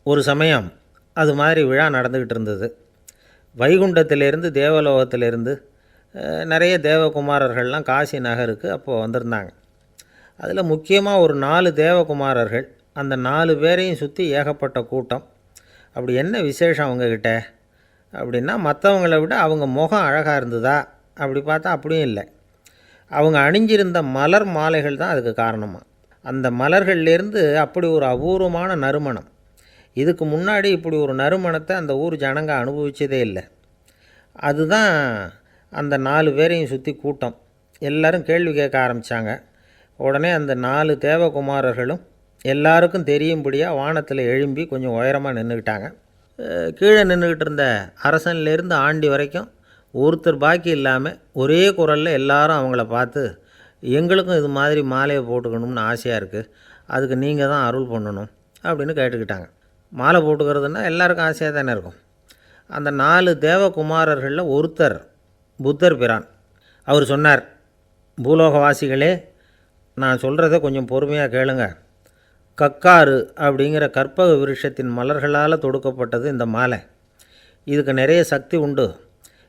ஒரு சமயம் அது மாதிரி விழா நடந்துக்கிட்டு இருந்தது. வைகுண்டத்திலேருந்து தேவலோகத்திலேருந்து நிறைய தேவகுமாரர்கள்லாம் காசி நகருக்கு அப்போது வந்திருந்தாங்க. அதில் முக்கியமாக ஒரு 4 தேவகுமாரர்கள். அந்த 4 பேரையும் சுற்றி ஏகப்பட்ட கூட்டம். அப்படி என்ன விசேஷம் அவங்கக்கிட்ட அப்படின்னா, மற்றவங்களை விட அவங்க முகம் அழகாக இருந்ததா அப்படி பார்த்தா அப்படியும் இல்லை. அவங்க அணிஞ்சிருந்த மலர் மாலைகள் தான் அதுக்கு காரணமாக. அந்த மலர்கள்லேருந்து அப்படி ஒரு அபூர்வமான நறுமணம். இதுக்கு முன்னாடி இப்படி ஒரு நறுமணத்தை அந்த ஊர் ஜனங்க அனுபவிச்சதே இல்லை. அதுதான் அந்த 4 பேரையும் சுற்றி கூட்டம். எல்லோரும் கேள்வி கேட்க ஆரம்பித்தாங்க. உடனே அந்த 4 தேவகுமாரர்களும் எல்லாருக்கும் தெரியும்படியாக வானத்தில் எழும்பி கொஞ்சம் உயரமாக நின்றுக்கிட்டாங்க. கீழே நின்றுக்கிட்டு இருந்த அரசன்லேருந்து ஆண்டி வரைக்கும் ஒருத்தர் பாக்கி இல்லாமல் ஒரே குரலில் எல்லாரும் அவங்கள பார்த்து, எங்களுக்கும் இது மாதிரி மாலையை போட்டுக்கணும்னு ஆசையாக இருக்குது, அதுக்கு நீங்கள் தான் அருள் பண்ணணும் அப்படின்னு கேட்டுக்கிட்டாங்க. மாலை போட்டுக்கிறதுனா எல்லாருக்கும் ஆசையாக தானே இருக்கும். அந்த 4 தேவகுமாரர்களில் ஒருத்தர் புத்தர் பிரான். அவர் சொன்னார், பூலோகவாசிகளே, நான் சொல்கிறத கொஞ்சம் பொறுமையாக கேளுங்க. கக்காரு அப்படிங்கிற கற்பக விருட்சத்தின் மலர்களால் தொடுக்கப்பட்டது இந்த மாலை. இதுக்கு நிறைய சக்தி உண்டு.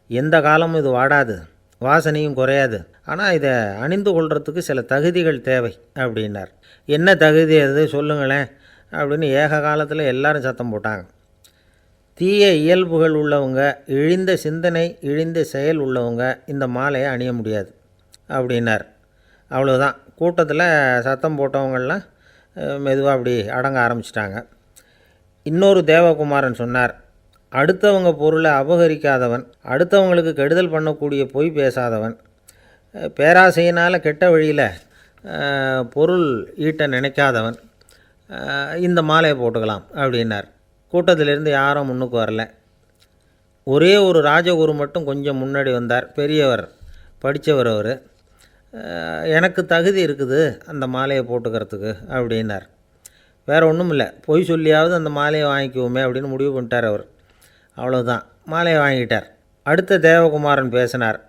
எந்த காலமும் இது வாடாது, வாசனையும் குறையாது. ஆனால் இதை அணிந்து கொள்கிறதுக்கு சில தகுதிகள் தேவை அப்படின்னார். என்ன தகுதி அது சொல்லுங்களேன் அப்படின்னு ஏக காலத்தில் எல்லாரும் சத்தம் போட்டாங்க. தீய இயல்புகள் உள்ளவங்க, இழிந்த சிந்தனை, இழிந்த செயல் உள்ளவங்க இந்த மாலையை அணிய முடியாது அப்படின்னார். அவ்வளோதான். கூட்டத்தில் சத்தம் போட்டவங்கள்லாம் மெதுவாக அப்படி அடங்க ஆரம்பிச்சிட்டாங்க. இன்னொரு தேவகுமாரன் சொன்னார், அடுத்தவங்க பொருளை அபகரிக்காதவன், அடுத்தவங்களுக்கு கெடுதல் பண்ணக்கூடிய பொய் பேசாதவன், பேராசையினால் கெட்ட வழியில் பொருள் ஈட்ட நினைக்காதவன் இந்த மாலையை போட்டுக்கலாம் அப்படின்னார். கூட்டத்திலிருந்து யாரும் முன்னுக்கு வரல. ஒரே ஒரு ராஜகுரு மட்டும் கொஞ்சம் முன்னாடி வந்தார். பெரியவர், படித்தவர் அவர். எனக்கு தகுதி இருக்குது அந்த மாலையை போட்டுக்கிறதுக்கு அப்படின்னார். வேறு ஒன்றும் இல்லை, பொய் சொல்லியாவது அந்த மாலையை வாங்கிக்குவோமே அப்படின்னு முடிவு பண்ணிட்டார் அவர். அவ்வளோதான், மாலையை வாங்கிட்டார். அடுத்த தேவகுமாரன் பேசினார்.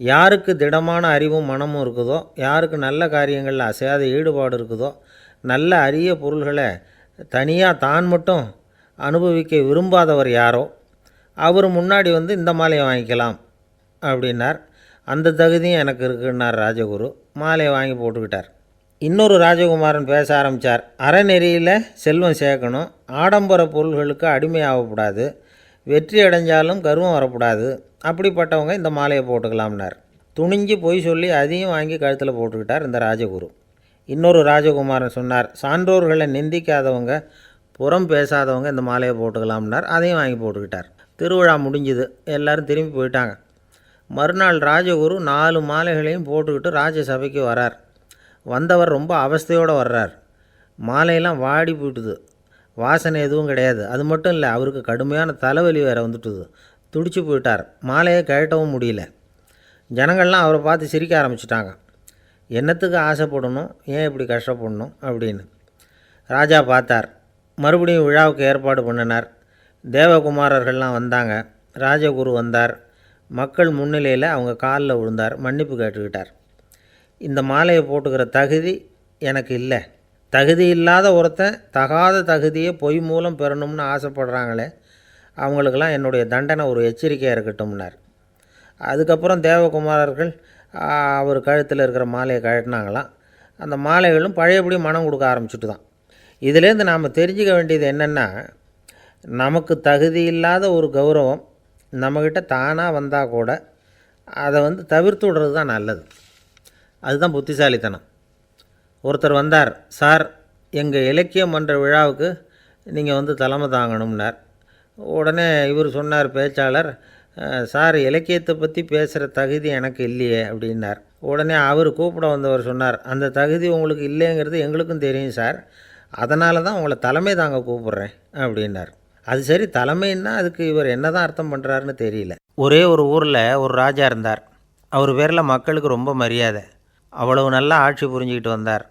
யாருக்கு திடமான அறிவும் மனமும் இருக்குதோ, யாருக்கு நல்ல காரியங்களில் அசையாத ஈடுபாடு இருக்குதோ, நல்ல அரிய பொருள்களை தனியாக தான் மட்டும் அனுபவிக்க விரும்பாதவர் யாரோ அவர் முன்னாடி வந்து இந்த மாலையை வாங்கிக்கலாம் அப்படின்னார். அந்த தகுதியும் எனக்கு இருக்குன்னார் ராஜகுரு. மாலையை வாங்கி போட்டுக்கிட்டார். இன்னொரு ராஜகுமாரன் பேச ஆரம்பித்தார். அறநெறியில் செல்வம் சேர்க்கணும், ஆடம்பர பொருள்களுக்கு அடிமையாகக்கூடாது, வெற்றி அடைஞ்சாலும் கர்வம் வரக்கூடாது, அப்படிப்பட்டவங்க இந்த மாலையை போட்டுக்கலாம்னார். துணிஞ்சு பொய் சொல்லி அதையும் வாங்கி கழுத்தில் போட்டுக்கிட்டார் இந்த ராஜகுரு. இன்னொரு ராஜகுமாரன் சொன்னார், சான்றோர்களை நிந்திக்காதவங்க, புறம் பேசாதவங்க இந்த மாலையை போட்டுக்கலாம்னார். அதையும் வாங்கி போட்டுக்கிட்டார். திருவிழா முடிஞ்சுது, எல்லோரும் திரும்பி போயிட்டாங்க. மறுநாள் ராஜகுரு 4 மாலைகளையும் போட்டுக்கிட்டு ராஜசபைக்கு வரார். வந்தவர் ரொம்ப அவஸ்தையோடு வர்றார். மாலையெல்லாம் வாடி போயிட்டுது, வாசனை எதுவும் கிடையாது. அது மட்டும் இல்லை, அவருக்கு கடுமையான தலைவலி வேறு வந்துட்டுது. துடிச்சு போயிட்டார். மாலையை கழட்டவும் முடியல. ஜனங்கள்லாம் அவரை பார்த்து சிரிக்க ஆரம்பிச்சிட்டாங்க. என்னத்துக்கு ஆசைப்படணும், ஏன் இப்படி கஷ்டப்படணும் அப்படின்னு. ராஜா பார்த்தார். மறுபடியும் விழாவுக்கு ஏற்பாடு பண்ணினார். தேவகுமாரர்கள்லாம் வந்தாங்க. ராஜகுரு வந்தார். மக்கள் முன்னிலையில் அவங்க காலில் விழுந்தார், மன்னிப்பு கேட்டுக்கிட்டார். இந்த மாலையை போட்டுக்கிற தகுதி எனக்கு இல்லை. தகுதி இல்லாத ஒருத்தன் தகாத தகுதியை பொய் மூலம் பெறணும்னு ஆசைப்படுறாங்களே, அவங்களுக்கெல்லாம் என்னுடைய தண்டனை ஒரு எச்சரிக்கையாக இருக்கட்டும்னார். அதுக்கப்புறம் தேவகுமாரர்கள் அவர் கழுத்தில் இருக்கிற மாலையை கழட்டினாங்களாம். அந்த மாலைகளும் பழையபடி மனம் கொடுக்க ஆரம்பிச்சுட்டு தான். இதிலேருந்து நாம் தெரிஞ்சுக்க வேண்டியது என்னென்னா, நமக்கு தகுதி இல்லாத ஒரு கௌரவம் நம்மக்கிட்ட தானாக வந்தால் கூட அதை தவிர்த்து விடுறது தான் நல்லது. அதுதான் புத்திசாலித்தனம். ஒருத்தர் வந்தார். சார், எங்கள் இலக்கிய மன்ற விழாவுக்கு நீங்கள் தலைமை தாங்கணும்னார். உடனே இவர் சொன்னார், பேச்சாளர், சார், இலக்கியத்தை பற்றி பேசுகிற தகுதி எனக்கு இல்லையே அப்படின்னார். உடனே அவர் கூப்பிட வந்தவர் சொன்னார், அந்த தகுதி உங்களுக்கு இல்லைங்கிறது எங்களுக்கும் தெரியும் சார். அதனால தான் உங்களை தலைமை தாங்க கூப்பிட்றேன் அப்படின்னார். அது சரி, தலைமைன்னா அதுக்கு இவர் என்ன தான் அர்த்தம் பண்ணுறாருன்னு தெரியல. ஒரே ஒரு ஊரில் ஒரு ராஜா இருந்தார். அவர் பேரில் மக்களுக்கு ரொம்ப மரியாதை. அவ்வளவு நல்லா ஆட்சி புரிஞ்சுக்கிட்டு வந்தார்.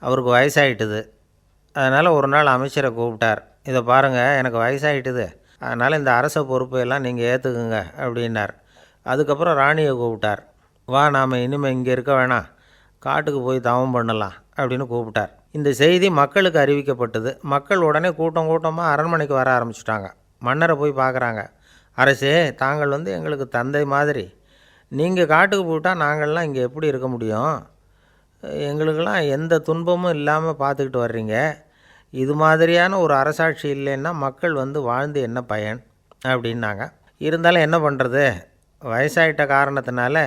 அவருக்கு வயசாகிட்டுது. அதனால் ஒரு நாள் அமைச்சரை கூப்பிட்டார். இதை பாருங்கள், எனக்கு வயசாகிட்டுது, அதனால் இந்த அரச பொறுப்பையெல்லாம் நீங்கள் ஏற்றுக்குங்க அப்படின்னார். அதுக்கப்புறம் ராணியை கூப்பிட்டார். வா, நாம் இனிமேல் இங்கே இருக்க வேணாம், காட்டுக்கு போய் தவம் பண்ணலாம் அப்படின்னு கூப்பிட்டார். இந்த செய்தி மக்களுக்கு அறிவிக்கப்பட்டது. மக்கள் உடனே கூட்டம் கூட்டமாக அரண்மனைக்கு வர ஆரம்பிச்சிட்டாங்க. மன்னரை போய் பார்க்குறாங்க. அரசே, தாங்கள் எங்களுக்கு தந்தை மாதிரி. நீங்கள் காட்டுக்கு போயிட்டால் நாங்கள்லாம் இங்கே எப்படி இருக்க முடியும்? எங்களுக்கெல்லாம் எந்த துன்பமும் இல்லாமல் பார்த்துக்கிட்டு வர்றீங்க. இது மாதிரியான ஒரு அரசாட்சி இல்லைன்னா மக்கள் வாழ்ந்து என்ன பயன் அப்படின்னாங்க. இருந்தாலும் என்ன பண்ணுறது, வயசாயிட்ட காரணத்தினால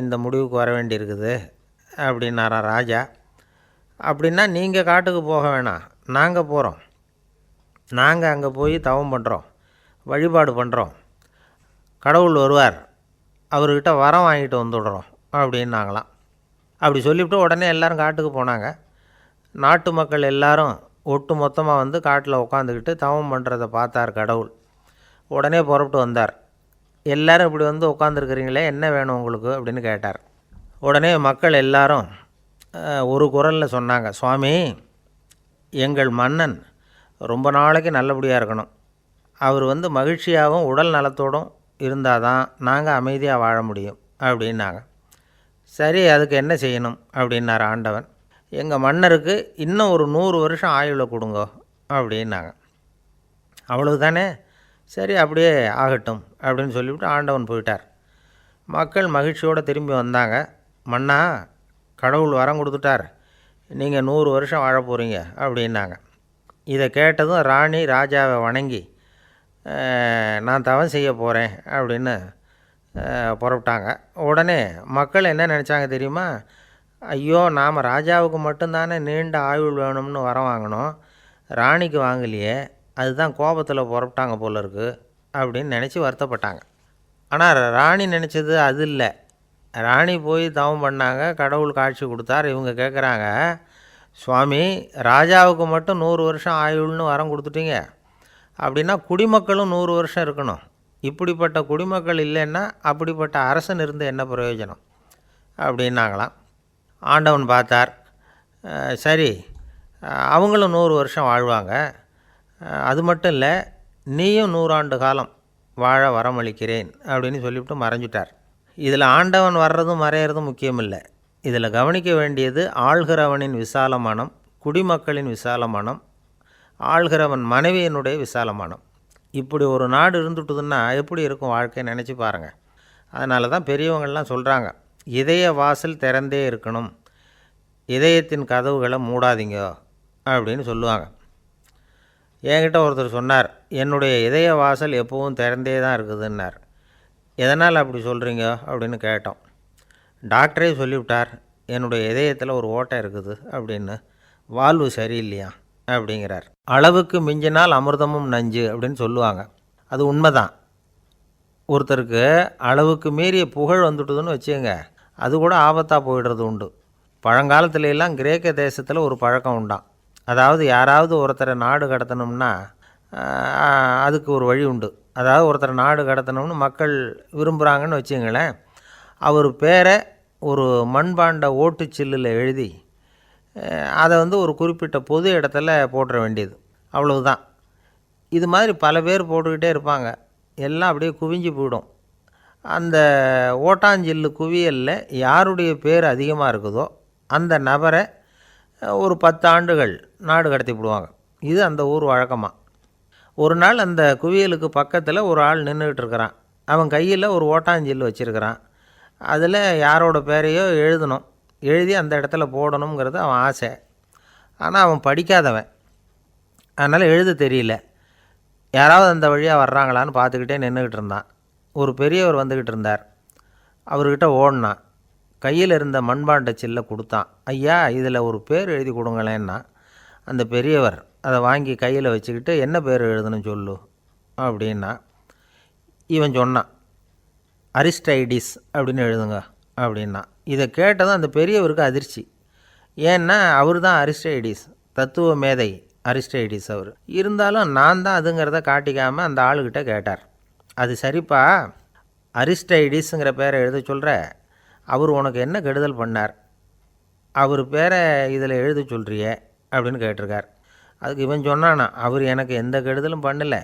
இந்த முடிவுக்கு வர வேண்டியிருக்குது அப்படின்னாராம் ராஜா. அப்படின்னா நீங்கள் காட்டுக்கு போக வேணாம், நாங்கள் போகிறோம். நாங்கள் அங்கே போய் தவம் பண்ணுறோம், வழிபாடு பண்ணுறோம். கடவுள் வருவார், அவர்கிட்ட வரம் வாங்கிட்டு வந்துடுறோம் அப்படின்னாங்களாம். அப்படி சொல்லிவிட்டு உடனே எல்லோரும் காட்டுக்கு போனாங்க. நாட்டு மக்கள் எல்லாரும் ஒட்டு மொத்தமாக காட்டில் உட்காந்துக்கிட்டு தவம் பண்ணுறதை பார்த்தார் கடவுள். உடனே புறப்பட்டு வந்தார். எல்லோரும் இப்படி உட்காந்துருக்குறீங்களே, என்ன வேணும் உங்களுக்கு அப்படின்னு கேட்டார். உடனே மக்கள் எல்லாரும் ஒரு குரலில் சொன்னாங்க, சுவாமி, எங்கள் மன்னன் ரொம்ப நாளைக்கு நல்லபடியாக இருக்கணும். அவர் மகிழ்ச்சியாகவும் உடல் நலத்தோடும் இருந்தால் தான் நாங்கள் அமைதியாக வாழ முடியும் அப்படின்னாங்க. சரி, அதுக்கு என்ன செய்யணும் அப்படின்னார் ஆண்டவன். எங்கள் மன்னருக்கு இன்னும் ஒரு 100 வருஷம் ஆயுளை கொடுங்க அப்படின்னாங்க. அவ்வளவு தானே, சரி அப்படியே ஆகட்டும் அப்படின்னு சொல்லிவிட்டு ஆண்டவன் போயிட்டார். மக்கள் மகிழ்ச்சியோடு திரும்பி வந்தாங்க. மன்னா, கடவுள் வரம் கொடுத்துட்டார், நீங்கள் 100 வருஷம் வாழ போகிறீங்க அப்படின்னாங்க. இதை கேட்டதும் ராணி ராஜாவை வணங்கி, நான் தவம் செய்ய போகிறேன் அப்படின்னு புறப்பட்டாங்க. உடனே மக்கள் என்ன நினச்சாங்க தெரியுமா? ஐயோ, நாம் ராஜாவுக்கு மட்டும்தானே நீண்ட ஆயுள் வேணும்னு வரம் வாங்கினோம், ராணிக்கு வாங்கலையே, அதுதான் கோபத்தில் புறப்பட்டாங்க போல இருக்குது அப்படின்னு நினச்சி வருத்தப்பட்டாங்க. ஆனால் ராணி நினச்சது அது இல்லை. ராணி போய் தவம் பண்ணாங்க, கடவுள் காட்சி கொடுத்தார். இவங்க கேட்குறாங்க, சுவாமி, ராஜாவுக்கு மட்டும் 100 வருஷம் ஆயுள்னு வரம் கொடுத்துட்டீங்க, அப்படின்னா குடிமக்களும் 100 வருஷம் இருக்கணும். இப்படிப்பட்ட குடிமக்கள் இல்லைன்னா அப்படிப்பட்ட அரசன் இருந்து என்ன பிரயோஜனம் அப்படின்னாங்களாம். ஆண்டவன் பார்த்தார். சரி, அவங்களும் 100 வருஷம் வாழ்வாங்க, அது மட்டும் இல்லை, நீயும் 100 ஆண்டு காலம் வாழ வரமளிக்கிறேன் அப்படின்னு சொல்லிவிட்டு மறைஞ்சிட்டார். இதில் ஆண்டவன் வர்றதும் மறையிறதும் முக்கியம் இல்லை. இதில் கவனிக்க வேண்டியது ஆள்கிறவனின் விசால மனம், குடிமக்களின் விசால மனம், ஆள்கிறவன் மனைவியினுடைய விசால மனம். இப்படி ஒரு நாடு இருந்துட்டுதுன்னா எப்படி இருக்கும் வாழ்க்கை நினச்சி பாருங்கள். அதனால தான் பெரியவங்கள்லாம் சொல்கிறாங்க, இதய வாசல் திறந்தே இருக்கணும், இதயத்தின் கதவுகளை மூடாதீங்க அப்படின்னு சொல்லுவாங்க. என்கிட்ட ஒருத்தர் சொன்னார், என்னுடைய இதய வாசல் எப்போவும் திறந்தே தான் இருக்குதுன்னார். எதனால் அப்படி சொல்கிறீங்க அப்படின்னு கேட்டோம். டாக்டரே சொல்லிவிட்டார், என்னுடைய இதயத்தில் ஒரு ஓட்டை இருக்குது அப்படின்னு, வால்வு சரியில்லையா அப்படிங்கிறார். அளவுக்கு மிஞ்சினால் அமிர்தமும் நஞ்சு அப்படின்னு சொல்லுவாங்க. அது உண்மைதான். ஒருத்தருக்கு அளவுக்கு மீறிய புகழ் வந்துட்டுதுன்னு வச்சுங்க, அது கூட ஆபத்தாக போயிடுறது உண்டு. பழங்காலத்துல எல்லாம் கிரேக்க தேசத்தில் ஒரு பழக்கம் உண்டாம். அதாவது யாராவது ஒருத்தரை நாடு கடத்தணும்னா அதுக்கு ஒரு வழி உண்டு. அதாவது ஒருத்தரை நாடு கடத்தணும்னு மக்கள் விரும்புகிறாங்கன்னு வச்சுங்களேன், அவர் பேரை ஒரு மண்பாண்ட ஓட்டுச்சில்லில் எழுதி அதை ஒரு குறிப்பிட்ட பொது இடத்துல போட்டுற வேண்டியது, அவ்வளவுதான். இது மாதிரி பல பேர் போட்டுக்கிட்டே இருப்பாங்க, எல்லாம் அப்படியே குவிஞ்சு போயிடும். அந்த ஓட்டாஞ்சில்லு குவியலில் யாருடைய பேர் அதிகமாக இருக்குதோ அந்த நபரை ஒரு 10 ஆண்டுகள் நாடு கடத்தி விடுவாங்க. இது அந்த ஊர் வழக்கமாக. ஒரு நாள் அந்த குவியலுக்கு பக்கத்தில் ஒரு ஆள் நின்றுக்கிட்டு இருக்கிறான். அவன் கையில் ஒரு ஓட்டாஞ்சில்லு வச்சுருக்கிறான். அதில் யாரோட பேரையோ எழுதணும், எழுதி அந்த இடத்துல போடணுங்கிறது அவன் ஆசை. ஆனால் அவன் படிக்காதவன், அதனால் எழுத தெரியல. யாராவது அந்த வழியாக வர்றாங்களான்னு பார்த்துக்கிட்டே நின்றுக்கிட்டு இருந்தான். ஒரு பெரியவர் வந்துக்கிட்டு இருந்தார். அவர்கிட்ட ஓடினான். கையில் இருந்த மண்பாண்ட சில்லை கொடுத்தான். ஐயா, இதில் ஒரு பேர் எழுதி கொடுங்களேன்னா. அந்த பெரியவர் அதை வாங்கி கையில் வச்சுக்கிட்டு, என்ன பேர் எழுதணும் சொல்லு அப்படின்னா. இவன் சொன்னான், அரிஸ்டைடிஸ் அப்படின்னு எழுதுங்க அப்படின்னா. இதை கேட்டதும் அந்த பெரியவருக்கு அதிர்ச்சி. ஏன்னா அவர் தான் அரிஸ்டைடிஸ், தத்துவ மேதை அரிஸ்டைடிஸ் அவர். இருந்தாலும் நான் தான் அதுங்கிறத காட்டிக்காமல் அந்த ஆளுக்கிட்ட கேட்டார். அது சரிப்பா, அரிஸ்டைடிஸுங்கிற பேரை எழுத சொல்கிற, அவர் உனக்கு என்ன கெடுதல் பண்ணார், அவர் பேரை இதில் எழுத சொல்கிறியே அப்படின்னு கேட்டிருக்கார். அதுக்கு இவன் சொன்னானா, அவர் எனக்கு எந்த கெடுதலும் பண்ணலை,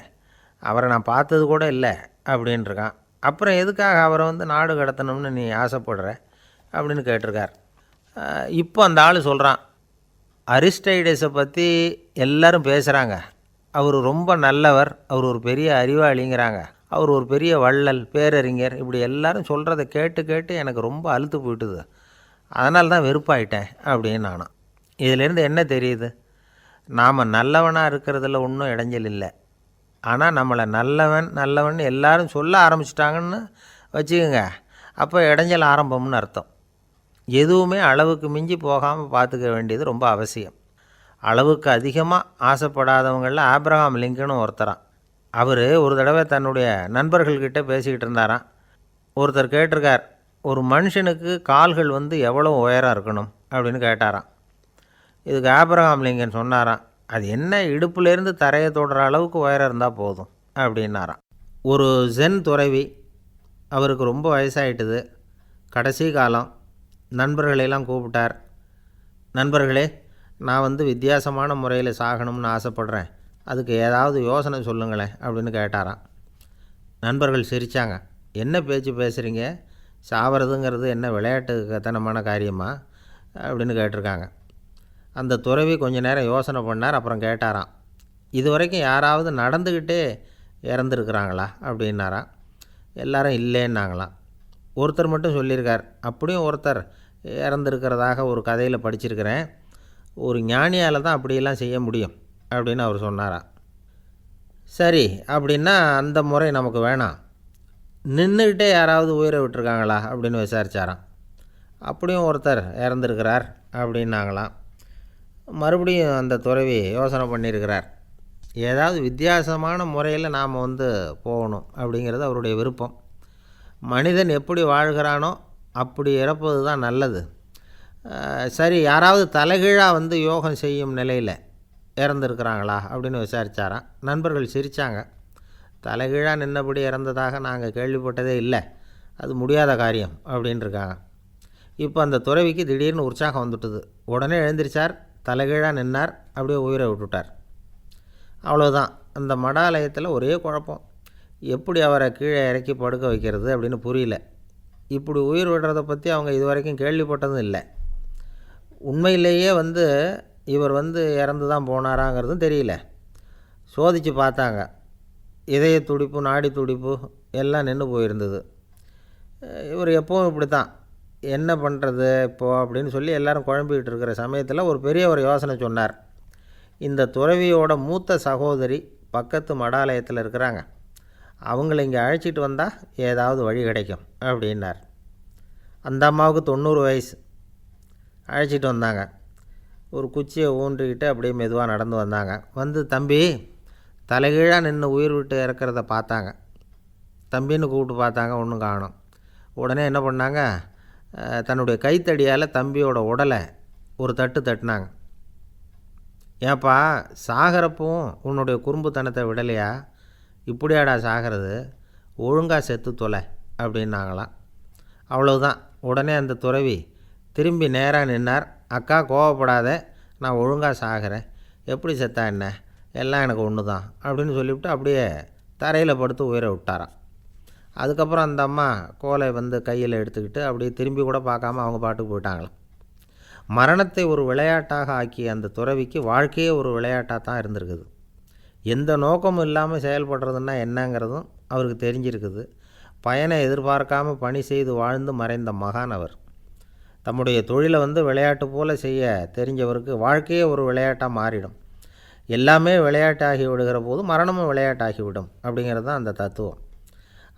அவரை நான் பார்த்தது கூட இல்லை அப்படின்ட்டுருக்கான். அப்புறம் எதுக்காக அவரை நாடு கடத்தணும்னு நீ ஆசைப்படுற அப்படின்னு கேட்டிருக்கார். இப்போ அந்த ஆள் சொல்கிறான், அரிஸ்டைடஸை பற்றி எல்லாரும் பேசுகிறாங்க, அவர் ரொம்ப நல்லவர், அவர் ஒரு பெரிய அறிவாளிங்கிறாங்க, அவர் ஒரு பெரிய வள்ளல், பேரறிஞர், இப்படி எல்லாரும் சொல்கிறத கேட்டு கேட்டு எனக்கு ரொம்ப அலுத்து போயிட்டுது, அதனால தான் வெறுப்பாயிட்டேன் அப்படின்னு நானும். இதிலேருந்து என்ன தெரியுது, நாம் நல்லவனாக இருக்கிறதுல ஒன்றும் இடைஞ்சல் இல்லை. ஆனால் நம்மளை நல்லவன் நல்லவன் எல்லாரும் சொல்ல ஆரம்பிச்சிட்டாங்கன்னு வச்சுக்கோங்க, அப்போ இடைஞ்சல் ஆரம்பம்னு அர்த்தம். எதுவுமே அளவுக்கு மிஞ்சி போகாமல் பார்த்துக்க வேண்டியது ரொம்ப அவசியம். அளவுக்கு அதிகமாக ஆசைப்படாதவங்களில் ஆப்ரஹாம் லிங்கனும் ஒருத்தரான். அவர் ஒரு தடவை தன்னுடைய நண்பர்கள்கிட்ட பேசிக்கிட்டு இருந்தாராம். ஒருத்தர் கேட்டிருக்கார், ஒரு மனுஷனுக்கு கால்கள் எவ்வளோ உயரம் இருக்கணும் அப்படின்னு கேட்டாராம். இதுக்கு ஆப்ரஹாம் லிங்கன் சொன்னாராம், அது என்ன, இடுப்புலேருந்து தரையை தொடுற அளவுக்கு உயரம் இருந்தால் போதும் அப்படின்னாராம். ஒரு ஜென் துறவி, அவருக்கு ரொம்ப வயசாகிட்டுது, கடைசி காலம், நண்பர்களெல்லாம் கூப்பிட்டார். நண்பர்களே, நான் வித்தியாசமான முறையில் சாகணும்னு ஆசைப்பட்றேன், அதுக்கு ஏதாவது யோசனை சொல்லுங்களேன் அப்படின்னு கேட்டாராம். நண்பர்கள் சிரித்தாங்க. என்ன பேச்சு பேசுகிறீங்க, சாவறதுங்கிறது என்ன விளையாட்டு கத்தனமான காரியமா அப்படின்னு கேட்டிருக்காங்க. அந்த துறவி கொஞ்ச நேரம் யோசனை பண்ணார். அப்புறம் கேட்டாராம், இது வரைக்கும் யாராவது நடந்துக்கிட்டே இறந்துருக்குறாங்களா அப்படின்னாராம். எல்லாரும் இல்லைன்னாங்களாம். ஒருத்தர் மட்டும் சொல்லியிருக்கார், அப்படியும் ஒருத்தர் இறந்துருக்கிறதாக ஒரு கதையில் படிச்சிருக்கிறேன், ஒரு ஞானியால் தான் அப்படியெல்லாம் செய்ய முடியும் அப்படின்னு அவர் சொன்னாராம். சரி, அப்படின்னா அந்த முறை நமக்கு வேணாம், நின்றுக்கிட்டே யாராவது உயிரை விட்டுருக்காங்களா அப்படின்னு விசாரித்தாராம். அப்படியும் ஒருத்தர் இறந்துருக்கிறார் அப்படின்னாங்களாம். மறுபடியும் அந்த துறவி யோசனை பண்ணியிருக்கிறார், ஏதாவது வித்தியாசமான முறையில் நாம் போகணும் அப்படிங்கிறது அவருடைய விருப்பம். மனிதன் எப்படி வாழ்கிறானோ அப்படி இறப்பது தான் நல்லது. சரி, யாராவது தலைகீழாக யோகம் செய்யும் நிலையில் இறந்துருக்கிறாங்களா அப்படின்னு விசாரித்தாராம். நண்பர்கள் சிரித்தாங்க. தலைகீழாக நின்னபடி இறந்ததாக நாங்கள் கேள்விப்பட்டதே இல்லை, அது முடியாத காரியம் அப்படின்ட்டுருக்காங்க. இப்போ அந்த துறவிக்கு திடீர்னு உற்சாகம் வந்துட்டுது. உடனே எழுந்திரிச்சார், தலைகீழாக நின்னார், அப்படியே உயிரை விட்டுட்டார். அவ்வளோதான். அந்த மடாலயத்தில் ஒரே குழப்பம், எப்படி அவரை கீழே இறக்கி படுக்க வைக்கிறது அப்படின்னு புரியல. இப்படி உயிர் விடுறதை பற்றி அவங்க இது வரைக்கும் கேள்விப்பட்டதும் இல்லை. உண்மையிலேயே இவர் இறந்து தான் போனாராங்கிறதும் தெரியல. சோதித்து பார்த்தாங்க, இதய துடிப்பு, நாடி துடிப்பு எல்லாம் நின்று போயிருந்தது. இவர் எப்பவும் இப்படி தான், என்ன பண்ணுறது இப்போது அப்படின்னு சொல்லி எல்லோரும் குழம்பிக்கிட்டு இருக்கிற சமயத்தில் ஒரு பெரிய ஒரு யோசனை சொன்னார். இந்த துறவியோட மூத்த சகோதரி பக்கத்து மடாலயத்தில் இருக்கிறாங்க, அவங்கள இங்கே அழைச்சிட்டு வந்தால் ஏதாவது வழி கிடைக்கும் அப்படின்னார். அந்த அம்மாவுக்கு 90 வயசு. அழைச்சிட்டு வந்தாங்க. ஒரு குச்சியை ஊன்றிக்கிட்டு அப்படியே மெதுவாக நடந்து வந்தாங்க. தம்பி, தலைகீழாக நின்று உயிர் விட்டு இறக்கிறத பார்த்தாங்க. தம்பின்னு கூப்பிட்டு பார்த்தாங்க, ஒன்றும் காணோம். உடனே என்ன பண்ணாங்க, தன்னுடைய கைத்தடியால் தம்பியோட உடலை ஒரு தட்டு தட்டினாங்க. ஏப்பா, சாகிறப்பவும் உன்னுடைய குறும்புத்தனத்தை விடலையா, இப்படியாடா சாகிறது, ஒழுங்காக செத்து தொலை அப்படின்னாங்களாம். அவ்வளவுதான். உடனே அந்த துறவி திரும்பி நேராக நின்னார். அக்கா, கோவப்படாத, நான் ஒழுங்காக சாகிறேன், எப்படி செத்தா என்ன, எல்லாம் எனக்கு ஒன்று தான் அப்படின்னு சொல்லிவிட்டு அப்படியே தரையில் படுத்து உயிரை விட்டாராம். அதுக்கப்புறம் அந்த அம்மா கோலை கையில் எடுத்துக்கிட்டு அப்படியே திரும்பி கூட பார்க்காம அவங்க பாட்டுக்கு போயிட்டாங்களாம். மரணத்தை ஒரு விளையாட்டாக ஆக்கிய அந்த துறவிக்கு வாழ்க்கையே ஒரு விளையாட்டாக தான் இருந்திருக்குது. எந்த நோக்கமும் இல்லாமல் செயல்படுறதுன்னா என்னங்கிறதும் அவருக்கு தெரிஞ்சிருக்குது. பயனை எதிர்பார்க்காமல் பணி செய்து வாழ்ந்து மறைந்த மகான் அவர். தம்முடைய தொழிலை விளையாட்டு போல் செய்ய தெரிஞ்சவருக்கு வாழ்க்கையே ஒரு விளையாட்டாக மாறிடும். எல்லாமே விளையாட்டாகி விடுகிற போது மரணமும் விளையாட்டாகிவிடும் அப்படிங்கிறது தான் அந்த தத்துவம்.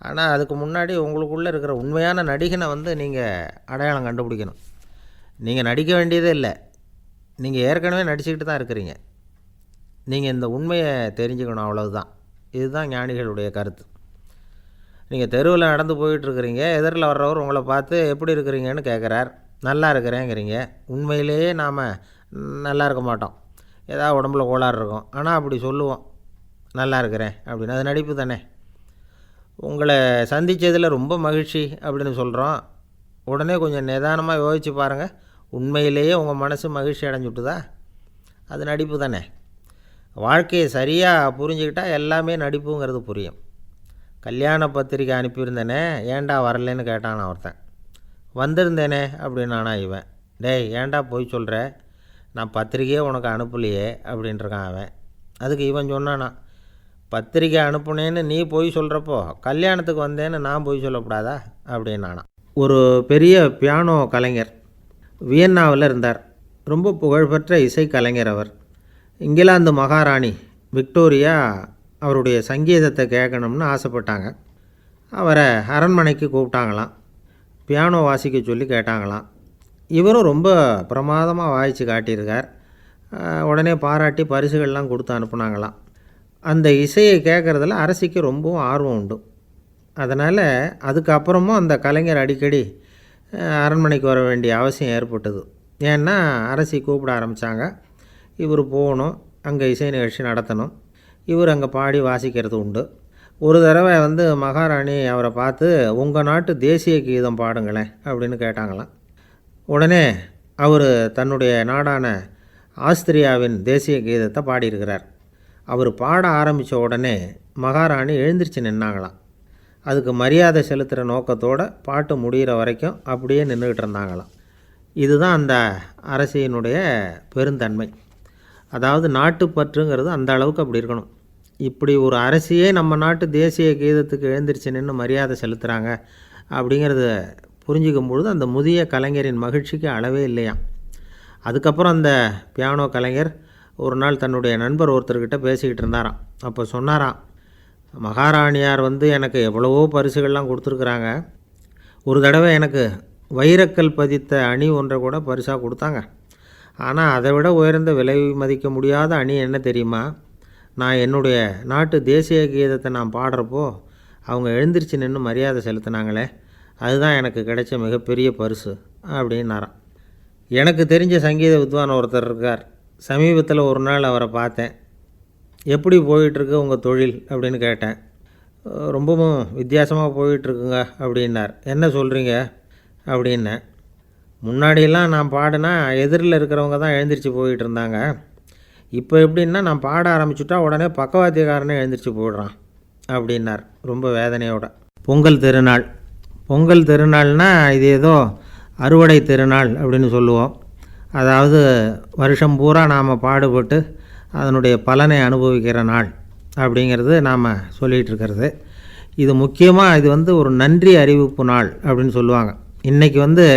ஆனால் அதுக்கு முன்னாடி உங்களுக்குள்ளே இருக்கிற உண்மையான நடிகனை நீங்கள் அடையாளம் கண்டுபிடிக்கணும். நீங்கள் நடிக்க வேண்டியதே இல்லை, நீங்கள் ஏற்கனவே நடிச்சுக்கிட்டு தான் இருக்கிறீங்க. நீங்கள் இந்த உண்மையை தெரிஞ்சுக்கணும், அவ்வளவுதான். இதுதான் ஞானிகளுடைய கருத்து. நீங்கள் தெருவில் நடந்து போயிட்டுருக்கிறீங்க, எதிரில் வர்றவர் உங்களை பார்த்து எப்படி இருக்கிறீங்கன்னு கேட்குறார். நல்லா இருக்கிறேங்கிறீங்க. உண்மையிலேயே நாம் நல்லா இருக்க மாட்டோம். ஏதாவது உடம்புல கோளாறு இருக்கும். ஆனால் அப்படி சொல்லுவோம், நல்லா இருக்கிறேன் அப்படின்னு. அது நடிப்பு தானே. உங்களை சந்தித்ததில் ரொம்ப மகிழ்ச்சி அப்படின்னு சொல்கிறோம். உடனே கொஞ்சம் நிதானமாக யோசித்து பாருங்கள், உண்மையிலேயே உங்கள் மனசு மகிழ்ச்சி அடைஞ்சுட்டுதா? அது நடிப்பு தானே. வாழ்க்கையை சரியாக புரிஞ்சுக்கிட்டால் எல்லாமே நடிப்புங்கிறது புரியும். கல்யாண பத்திரிக்கை அனுப்பியிருந்தேனே, ஏன்டா வரலன்னு கேட்டான் ஒருத்தன். வந்திருந்தேனே அப்படின்னானா இவன். டேய், ஏன்டா போய் சொல்கிற, நான் பத்திரிக்கையே உனக்கு அனுப்பலையே அப்படின்ட்டுருக்கான் அவன். அதுக்கு இவன் சொன்னானா, பத்திரிக்கை அனுப்புனேன்னு நீ போய் சொல்கிறப்போ கல்யாணத்துக்கு வந்தேன்னு நான் போய் சொல்லக்கூடாதா அப்படின்னானா. ஒரு பெரிய பியானோ கலைஞர் வியன்னாவில் இருந்தார். ரொம்ப புகழ்பெற்ற இசை கலைஞர் அவர். இங்கிலாந்து மகாராணி விக்டோரியா அவருடைய சங்கீதத்தை கேட்கணும்னு ஆசைப்பட்டாங்க. அவரை அரண்மனைக்கு கூப்பிட்டாங்களாம். பியானோ வாசிக்க சொல்லி கேட்டாங்களாம். இவரும் ரொம்ப பிரமாதமாக வாய்ச்சி காட்டியிருக்கார். உடனே பாராட்டி பரிசுகள்லாம் கொடுத்து அனுப்புனாங்களாம். அந்த இசையை கேட்குறதுல அரசிக்கு ரொம்பவும் ஆர்வம் உண்டு. அதனால் அதுக்கப்புறமும் அந்த கலைஞர் அடிக்கடி அரண்மனைக்கு வர வேண்டிய அவசியம் ஏற்பட்டது. ஏன்னா அரசி கூப்பிட ஆரம்பித்தாங்க. இவர் போகணும், அங்கே இசை நிகழ்ச்சி நடத்தணும். இவர் அங்கே பாடி வாசிக்கிறது உண்டு. ஒரு தடவை மகாராணி அவரை பார்த்து, உங்கள் நாட்டு தேசிய கீதம் பாடுங்களேன் அப்படின்னு கேட்டாங்களாம். உடனே அவர் தன்னுடைய நாடான ஆஸ்திரியாவின் தேசிய கீதத்தை பாடியிருக்கிறார். அவர் பாட ஆரம்பித்த உடனே மகாராணி எழுந்திரிச்சு நின்னாங்களாம். அதுக்கு மரியாதை செலுத்துகிற நோக்கத்தோடு பாட்டு முடிகிற வரைக்கும் அப்படியே நின்றுக்கிட்டு இருந்தாங்களாம். இதுதான் அந்த அரசியினுடைய பெருந்தன்மை. அதாவது நாட்டுப்பற்றுங்கிறது அந்த அளவுக்கு அப்படி இருக்கணும். இப்படி ஒரு அரசியே நம்ம நாட்டு தேசிய கீதத்துக்கு எழுந்திரிச்சு நின்று மரியாதை செலுத்துகிறாங்க அப்படிங்கிறத புரிஞ்சிக்கும் பொழுது அந்த முதிய கலைஞரின் மகிழ்ச்சிக்கு அளவே இல்லையாம். அதுக்கப்புறம் அந்த பியானோ கலைஞர் ஒரு நாள் தன்னுடைய நண்பர் ஒருத்தர்கிட்ட பேசிக்கிட்டு இருந்தாராம். அப்போ சொன்னாராம், மகாராணியார் எனக்கு எவ்வளவோ பரிசுகள்லாம் கொடுத்துருக்குறாங்க. ஒரு தடவை எனக்கு வைரக்கல் பதித்த அணி ஒன்றை கூட பரிசாக கொடுத்தாங்க. ஆனால் அதை விட உயர்ந்த விலை மதிக்க முடியாத அணி என்ன தெரியுமா? நான் என்னுடைய நாட்டு தேசிய கீதத்தை நான் பாடுறப்போ அவங்க எழுந்திரிச்சு நின்று மரியாதை செலுத்தினாங்களே, அதுதான் எனக்கு கிடைச்ச மிகப்பெரிய பரிசு அப்படின்னாராம். எனக்கு தெரிஞ்ச சங்கீத வித்வான் ஒருத்தர் இருக்கார். சமீபத்தில் ஒரு நாள் அவரை பார்த்தேன். எப்படி போயிட்டுருக்கு உங்கள் தொழில் அப்படின்னு கேட்டேன். ரொம்பவும் வித்தியாசமாக போயிட்டுருக்குங்க அப்படின்னார். என்ன சொல்கிறீங்க அப்படின்னேன். முன்னாடியெல்லாம் நான் பாடினா எதிரில் இருக்கிறவங்க தான் எழுந்திரிச்சு போயிட்டு இருந்தாங்க. இப்போ எப்படின்னா நான் பாட ஆரம்பிச்சுட்டா உடனே பக்கவாத்தியக்காரனே எழுந்திரிச்சு போயிடுறான் அப்படின்னார் ரொம்ப வேதனையோட. பொங்கல் திருநாள். பொங்கல் திருநாள்னால் இது ஏதோ அறுவடை திருநாள் அப்படின்னு சொல்லுவோம். அதாவது வருஷம் பூரா நாம் பாடுபட்டு அதனுடைய பலனை அனுபவிக்கிற நாள் அப்படிங்கிறது நாம் சொல்லிகிட்டு இருக்கிறது. இது முக்கியமாக இது ஒரு நன்றி அறிவிப்பு நாள் அப்படின்னு சொல்லுவாங்க. இன்றைக்கி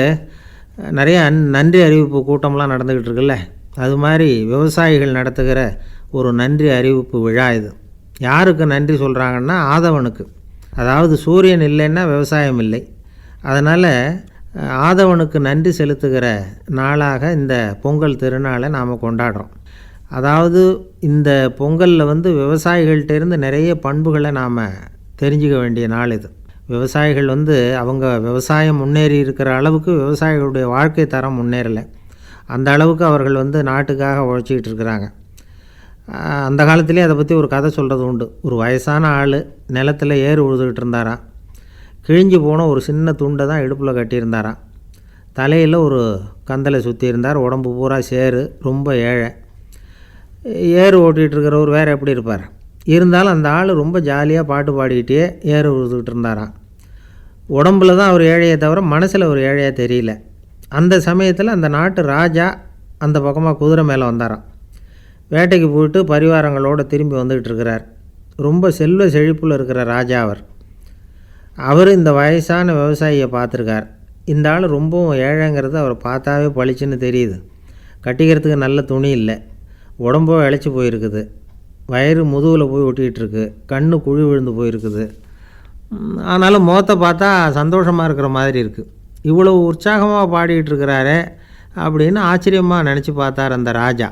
நிறைய நன்றி அறிவிப்பு கூட்டம்லாம் நடந்துக்கிட்டு இருக்குல்ல, அது மாதிரி விவசாயிகள் நடத்துகிற ஒரு நன்றி அறிவிப்பு விழா இது. யாருக்கு நன்றி சொல்கிறாங்கன்னா ஆதவனுக்கு. அதாவது சூரியன் இல்லைன்னா விவசாயம் இல்லை. அதனால் ஆதவனுக்கு நன்றி செலுத்துகிற நாளாக இந்த பொங்கல் திருநாளை நாம் கொண்டாடுறோம். அதாவது இந்த பொங்கலில் விவசாயிகள்கிட்டேருந்து நிறைய பண்புகளை நாம் தெரிஞ்சுக்க வேண்டிய நாள் இது. விவசாயிகள் அவங்க விவசாயம் முன்னேறி இருக்கிற அளவுக்கு விவசாயிகளுடைய வாழ்க்கை தரம் முன்னேறலை. அந்த அளவுக்கு அவர்கள் நாட்டுக்காக உழைச்சிக்கிட்டு இருக்கிறாங்க. அந்த காலத்துலேயே அதை பற்றி ஒரு கதை சொல்கிறது உண்டு. ஒரு வயசான ஆள் நிலத்தில் ஏறு உழுதுகிட்டு இருந்தாராம். கிழிஞ்சு போன ஒரு சின்ன துண்டை தான் இடுப்பில் கட்டியிருந்தாராம். தலையில் ஒரு கந்தலை சுற்றி இருந்தார். உடம்பு பூரா சேரு, ரொம்ப ஏழை. ஏறு ஓட்டிகிட்டு இருக்கிறவர் வேறு எப்படி இருப்பார்? இருந்தாலும் அந்த ஆள் ரொம்ப ஜாலியாக பாட்டு பாடிக்கிட்டே ஏறு உழுதுகிட்டு இருந்தாராம். உடம்புல தான் அவர் ஏழையை தவிர மனசில் ஒரு ஏழையாக தெரியல. அந்த சமயத்தில் அந்த நாட்டு ராஜா அந்த பக்கமாக குதிரை மேலே வந்தாராம். வேட்டைக்கு போயிட்டு பரிவாரங்களோடு திரும்பி வந்துக்கிட்டு இருக்கிறார். ரொம்ப செல்வ செழிப்பில் இருக்கிற ராஜா அவர் இந்த வயசான விவசாயியை பார்த்துருக்கார். இந்த ஆள் ரொம்பவும் ஏழைங்கிறது அவர் பார்த்தாவே பளிச்சுன்னு தெரியுது. கட்டிக்கிறதுக்கு நல்ல துணி இல்லை, உடம்போ இழைச்சி போயிருக்குது, வயிறு முதுகில் போய் ஒட்டிகிட்ருக்கு, கண்ணு குழி விழுந்து போயிருக்குது. ஆனாலும் முகத்தை பார்த்தா சந்தோஷமாக இருக்கிற மாதிரி இருக்குது. இவ்வளவு உற்சாகமாக பாடிக்கிட்டு இருக்கிறாரே அப்படின்னு ஆச்சரியமாக நினச்சி பார்த்தார் அந்த ராஜா.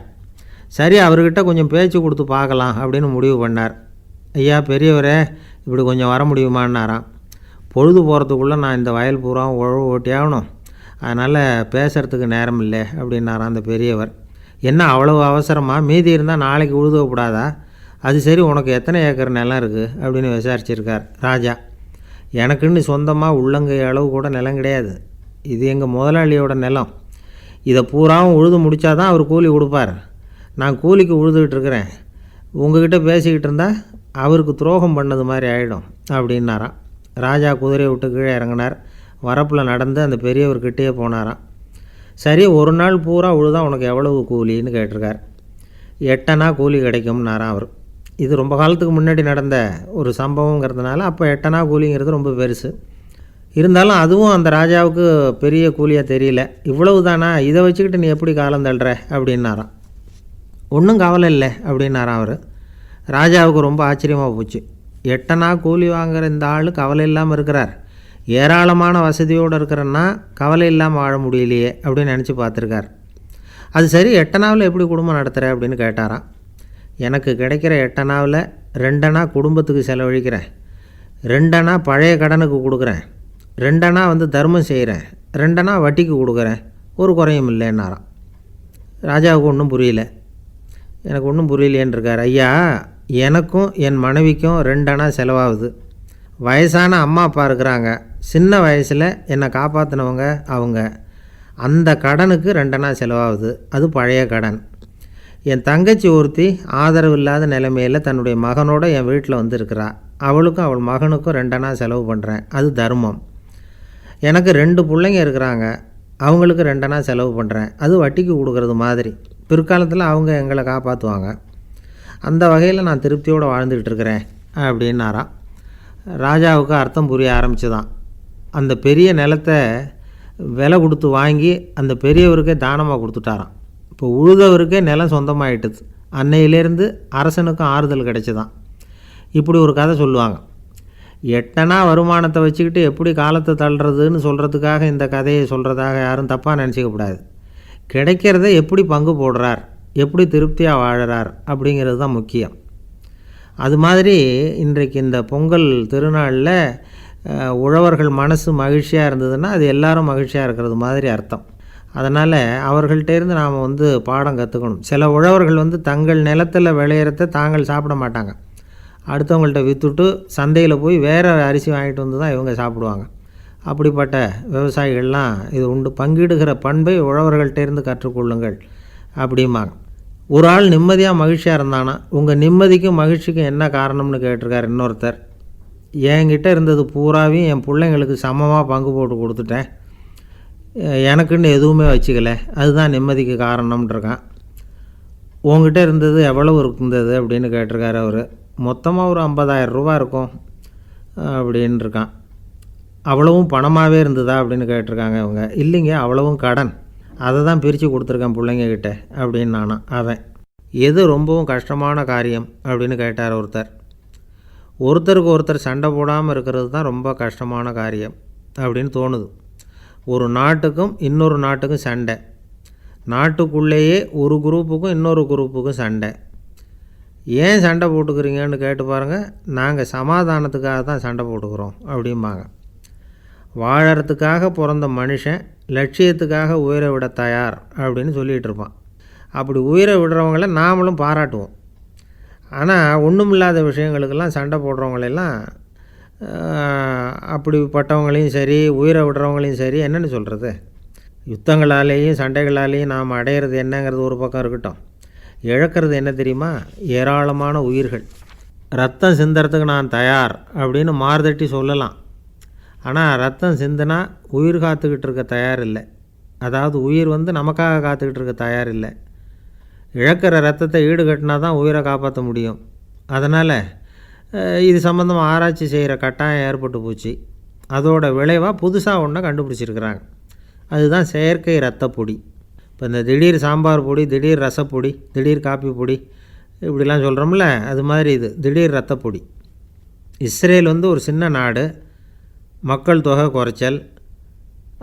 சரி, அவர்கிட்ட கொஞ்சம் பேச்சு கொடுத்து பார்க்கலாம் அப்படின்னு முடிவு பண்ணார். ஐயா பெரியவரே, இப்படி கொஞ்சம் வர முடியுமான்னாராம். பொழுது போகிறதுக்குள்ளே நான் இந்த வயல் பூரா உழவு ஓட்டி ஆகணும், அதனால் பேசுகிறதுக்கு நேரம் இல்லை அப்படின்னாராம் அந்த பெரியவர். என்ன அவ்வளவு அவசரமாக? மீதி இருந்தால் நாளைக்கு உழுதக்கூடாதா? அது சரி, உனக்கு எத்தனை ஏக்கர் நிலம் இருக்குது அப்படின்னு விசாரிச்சிருக்கார் ராஜா. எனக்குன்னு சொந்தமாக உள்ளங்கை அளவு கூட நிலம் கிடையாது. இது எங்கள் முதலாளியோட நிலம். இதை பூராவும் உழுது முடித்தாதான் அவர் கூலி கொடுப்பார். நான் கூலிக்கு உழுதுகிட்டு இருக்கிறேன். உங்ககிட்ட பேசிக்கிட்டு இருந்தால் அவருக்கு துரோகம் பண்ணது மாதிரி ஆகிடும் அப்படின்னாராம். ராஜா குதிரையை விட்டு கீழே இறங்கினார். வரப்பில் நடந்து அந்த பெரியவர்கிட்டயே போனாராம். சரி, ஒரு நாள் பூரா உழுதா உனக்கு எவ்வளவு கூலின்னு கேட்டிருக்கார். 8 அணா கூலி கிடைக்கும்னாராம் அவர். இது ரொம்ப காலத்துக்கு முன்னாடி நடந்த ஒரு சம்பவங்கிறதுனால அப்போ 8 அணா கூலிங்கிறது ரொம்ப பெருசு. இருந்தாலும் அதுவும் அந்த ராஜாவுக்கு பெரிய கூலியாக தெரியல. இவ்வளவு தானா, இதை வச்சுக்கிட்டு நீ எப்படி காலம் தள்ளுற அப்படின்னாராம். ஒன்றும் கவலை இல்லை அப்படின்னாராம் அவர். ராஜாவுக்கு ரொம்ப ஆச்சரியமாக போச்சு. 8 அணா கூலி வாங்குகிற இந்த ஆள் கவலை இல்லாமல் இருக்கிறார். ஏராளமான வசதியோடு இருக்கிறன்னா கவலை இல்லாமல் வாழ முடியலையே அப்படின்னு நினச்சி பார்த்துருக்கார். அது சரி, 8 அணாவில் எப்படி குடும்பம் நடத்துகிற அப்படின்னு கேட்டாராம். எனக்கு கிடைக்கிற 8 அணாவில் 2 அணா குடும்பத்துக்கு செலவழிக்கிறேன், 2 அணா பழைய கடனுக்கு கொடுக்குறேன், 2 அணா தர்மம் செய்கிறேன், 2 அணா வட்டிக்கு கொடுக்குறேன், ஒரு குறையும் இல்லைன்னாராம். ராஜாவுக்கு ஒன்றும் புரியல. எனக்கு ஒன்றும் புரியலேன்னு இருக்கார். ஐயா, எனக்கும் என் மனைவிக்கும் 2 அணா செலவாகுது. வயசான அம்மா அப்பா இருக்கிறாங்க. சின்ன வயசில் என்னை காப்பாற்றினவங்க அவங்க. அந்த கடனுக்கு 2 அணா செலவாகுது. அது பழைய கடன். என் தங்கச்சி ஒருத்தி ஆதரவு இல்லாத நிலைமையில் தன்னுடைய மகனோட என் வீட்டில் இருக்கிறா. அவளுக்கும் அவள் மகனுக்கும் 2 அணா செலவு பண்ணுறேன். அது தர்மம். எனக்கு 2 பிள்ளைங்க இருக்கிறாங்க. அவங்களுக்கு 2 அணா செலவு பண்ணுறேன். அது வட்டிக்கு கொடுக்கறது மாதிரி. பிற்காலத்தில் அவங்க எங்களை காப்பாற்றுவாங்க. அந்த வகையில் நான் திருப்தியோடு வாழ்ந்துக்கிட்டு இருக்கிறேன் அப்படின்னாராம். ராஜாவுக்கு அர்த்தம் புரிய ஆரம்பிச்சுதான். அந்த பெரிய நிலத்தை விலை கொடுத்து வாங்கி அந்த பெரியவருக்கே தானமாக கொடுத்துட்டாராம். இப்போ உழுதவருக்கே நிலம் சொந்தமாகிட்டுது. அன்னையிலேருந்து அரசனுக்கும் ஆறுதல் கிடைச்சிதான். இப்படி ஒரு கதை சொல்லுவாங்க. 8 அணா வருமானத்தை வச்சுக்கிட்டு எப்படி காலத்தை தள்ளுறதுன்னு சொல்கிறதுக்காக இந்த கதையை சொல்கிறதாக யாரும் தப்பாக நினச்சிக்கக்கூடாது. கிடைக்கிறத எப்படி பங்கு போடுறார், எப்படி திருப்தியாக வாழறார் அப்படிங்கிறது தான் முக்கியம். அது மாதிரி இன்றைக்கு இந்த பொங்கல் திருநாளில் உழவர்கள் மனசு மகிழ்ச்சியாக இருந்ததுன்னா அது எல்லாரும் மகிழ்ச்சியாக இருக்கிறது மாதிரி அர்த்தம். அதனால் அவர்கள்ட்டேருந்து நாம் பாடம் கற்றுக்கணும். சில உழவர்கள் தங்கள் நிலத்தில் விளையிறத தாங்கள் சாப்பிட மாட்டாங்க. அடுத்தவங்கள்ட்ட விற்றுட்டு சந்தையில் போய் வேறு அரிசி வாங்கிட்டு தான் இவங்க சாப்பிடுவாங்க. அப்படிப்பட்ட விவசாயிகள்லாம் இது உண்டு. பங்கிடுகிற பண்பை உழவர்கள்ட்டேருந்து கற்றுக்கொள்ளுங்கள் அப்படிம்பாங்க. ஒரு ஆள் நிம்மதியாக மகிழ்ச்சியாக இருந்தானா, உங்கள் நிம்மதிக்கும் மகிழ்ச்சிக்கும் என்ன காரணம்னு கேட்டிருக்கார் இன்னொருத்தர். என்கிட்ட இருந்தது பூராவையும் என் பிள்ளைங்களுக்கு சமமாக பங்கு போட்டு கொடுத்துட்டேன், எனக்குன்னு எதுவுமே வச்சுக்கல, அதுதான் நிம்மதிக்கு காரணம்ன்றிருக்கான். உங்ககிட்ட இருந்தது எவ்வளவு இருந்தது அப்படின்னு கேட்டிருக்காரு அவர். மொத்தமாக ஒரு 50,000 ரூபா இருக்கும் அப்படின்னு இருக்கான். அவ்வளவும் பணமாகவே இருந்ததா அப்படின்னு கேட்டிருக்காங்க அவங்க. இல்லைங்க, அவ்வளவும் கடன், அதை தான் பிரித்து கொடுத்துருக்கேன் பிள்ளைங்கக்கிட்ட அப்படின்னு நானும். அவன் எது ரொம்பவும் கஷ்டமான காரியம் அப்படின்னு கேட்டார் ஒருத்தர். ஒருத்தருக்கு ஒருத்தர் சண்டை போடாமல் இருக்கிறது தான் ரொம்ப கஷ்டமான காரியம் அப்படின்னு தோணுது. ஒரு நாட்டுக்கும் இன்னொரு நாட்டுக்கும் சண்டை, நாட்டுக்குள்ளேயே ஒரு குரூப்புக்கும் இன்னொரு குரூப்புக்கும் சண்டை. ஏன் சண்டை போட்டுக்கிறீங்கன்னு கேட்டு பாருங்கள். நாங்கள் சமாதானத்துக்காக தான் சண்டை போட்டுக்கிறோம் அப்படிம்பாங்க. வாழறதுக்காக பிறந்த மனுஷன் லட்சியத்துக்காக உயிரை விட தயார் அப்படின்னு சொல்லிகிட்டு இருப்பான். அப்படி உயிரை விடுறவங்கள நாமளும் பாராட்டுவோம். ஆனால் ஒன்றுமில்லாத விஷயங்களுக்கெல்லாம் சண்டை போடுறவங்களெல்லாம், அப்படிப்பட்டவங்களையும் சரி உயிரை விடுறவங்களையும் சரி என்னென்னு சொல்கிறது, யுத்தங்களாலேயும் சண்டைகளாலேயும் நாம் அடையிறது என்னங்கிறது ஒரு பக்கம் இருக்கட்டும், இழக்கிறது என்ன தெரியுமா? ஏராளமான உயிர்கள். ரத்தம் சிந்துறதுக்கு நான் தயார் அப்படின்னு மார்தட்டி சொல்லலாம். ஆனால் ரத்தம் சிந்தினா உயிர் காத்துக்கிட்டு இருக்க தயார் இல்லை. அதாவது உயிர் நமக்காக காத்துக்கிட்டு இருக்க தயார் இல்லை. இழக்கிற ரத்தத்தை ஈடுகட்டினா தான் உயிரை காப்பாற்ற முடியும். அதனால் இது சம்மந்தமாக ஆராய்ச்சி செய்கிற கட்டாயம் ஏற்பட்டு போச்சு. அதோட விளைவாக புதுசாக ஒன்றை கண்டுபிடிச்சிருக்கிறாங்க. அதுதான் செயற்கை இரத்தப்பொடி. இப்போ இந்த திடீர் சாம்பார் பொடி, திடீர் ரசப்பொடி, திடீர் காப்பி பொடி இப்படிலாம் சொல்கிறோம்ல, அது மாதிரி இது திடீர் இரத்தப்பொடி. இஸ்ரேல் ஒரு சின்ன நாடு, மக்கள் தொகை குறைச்சல்,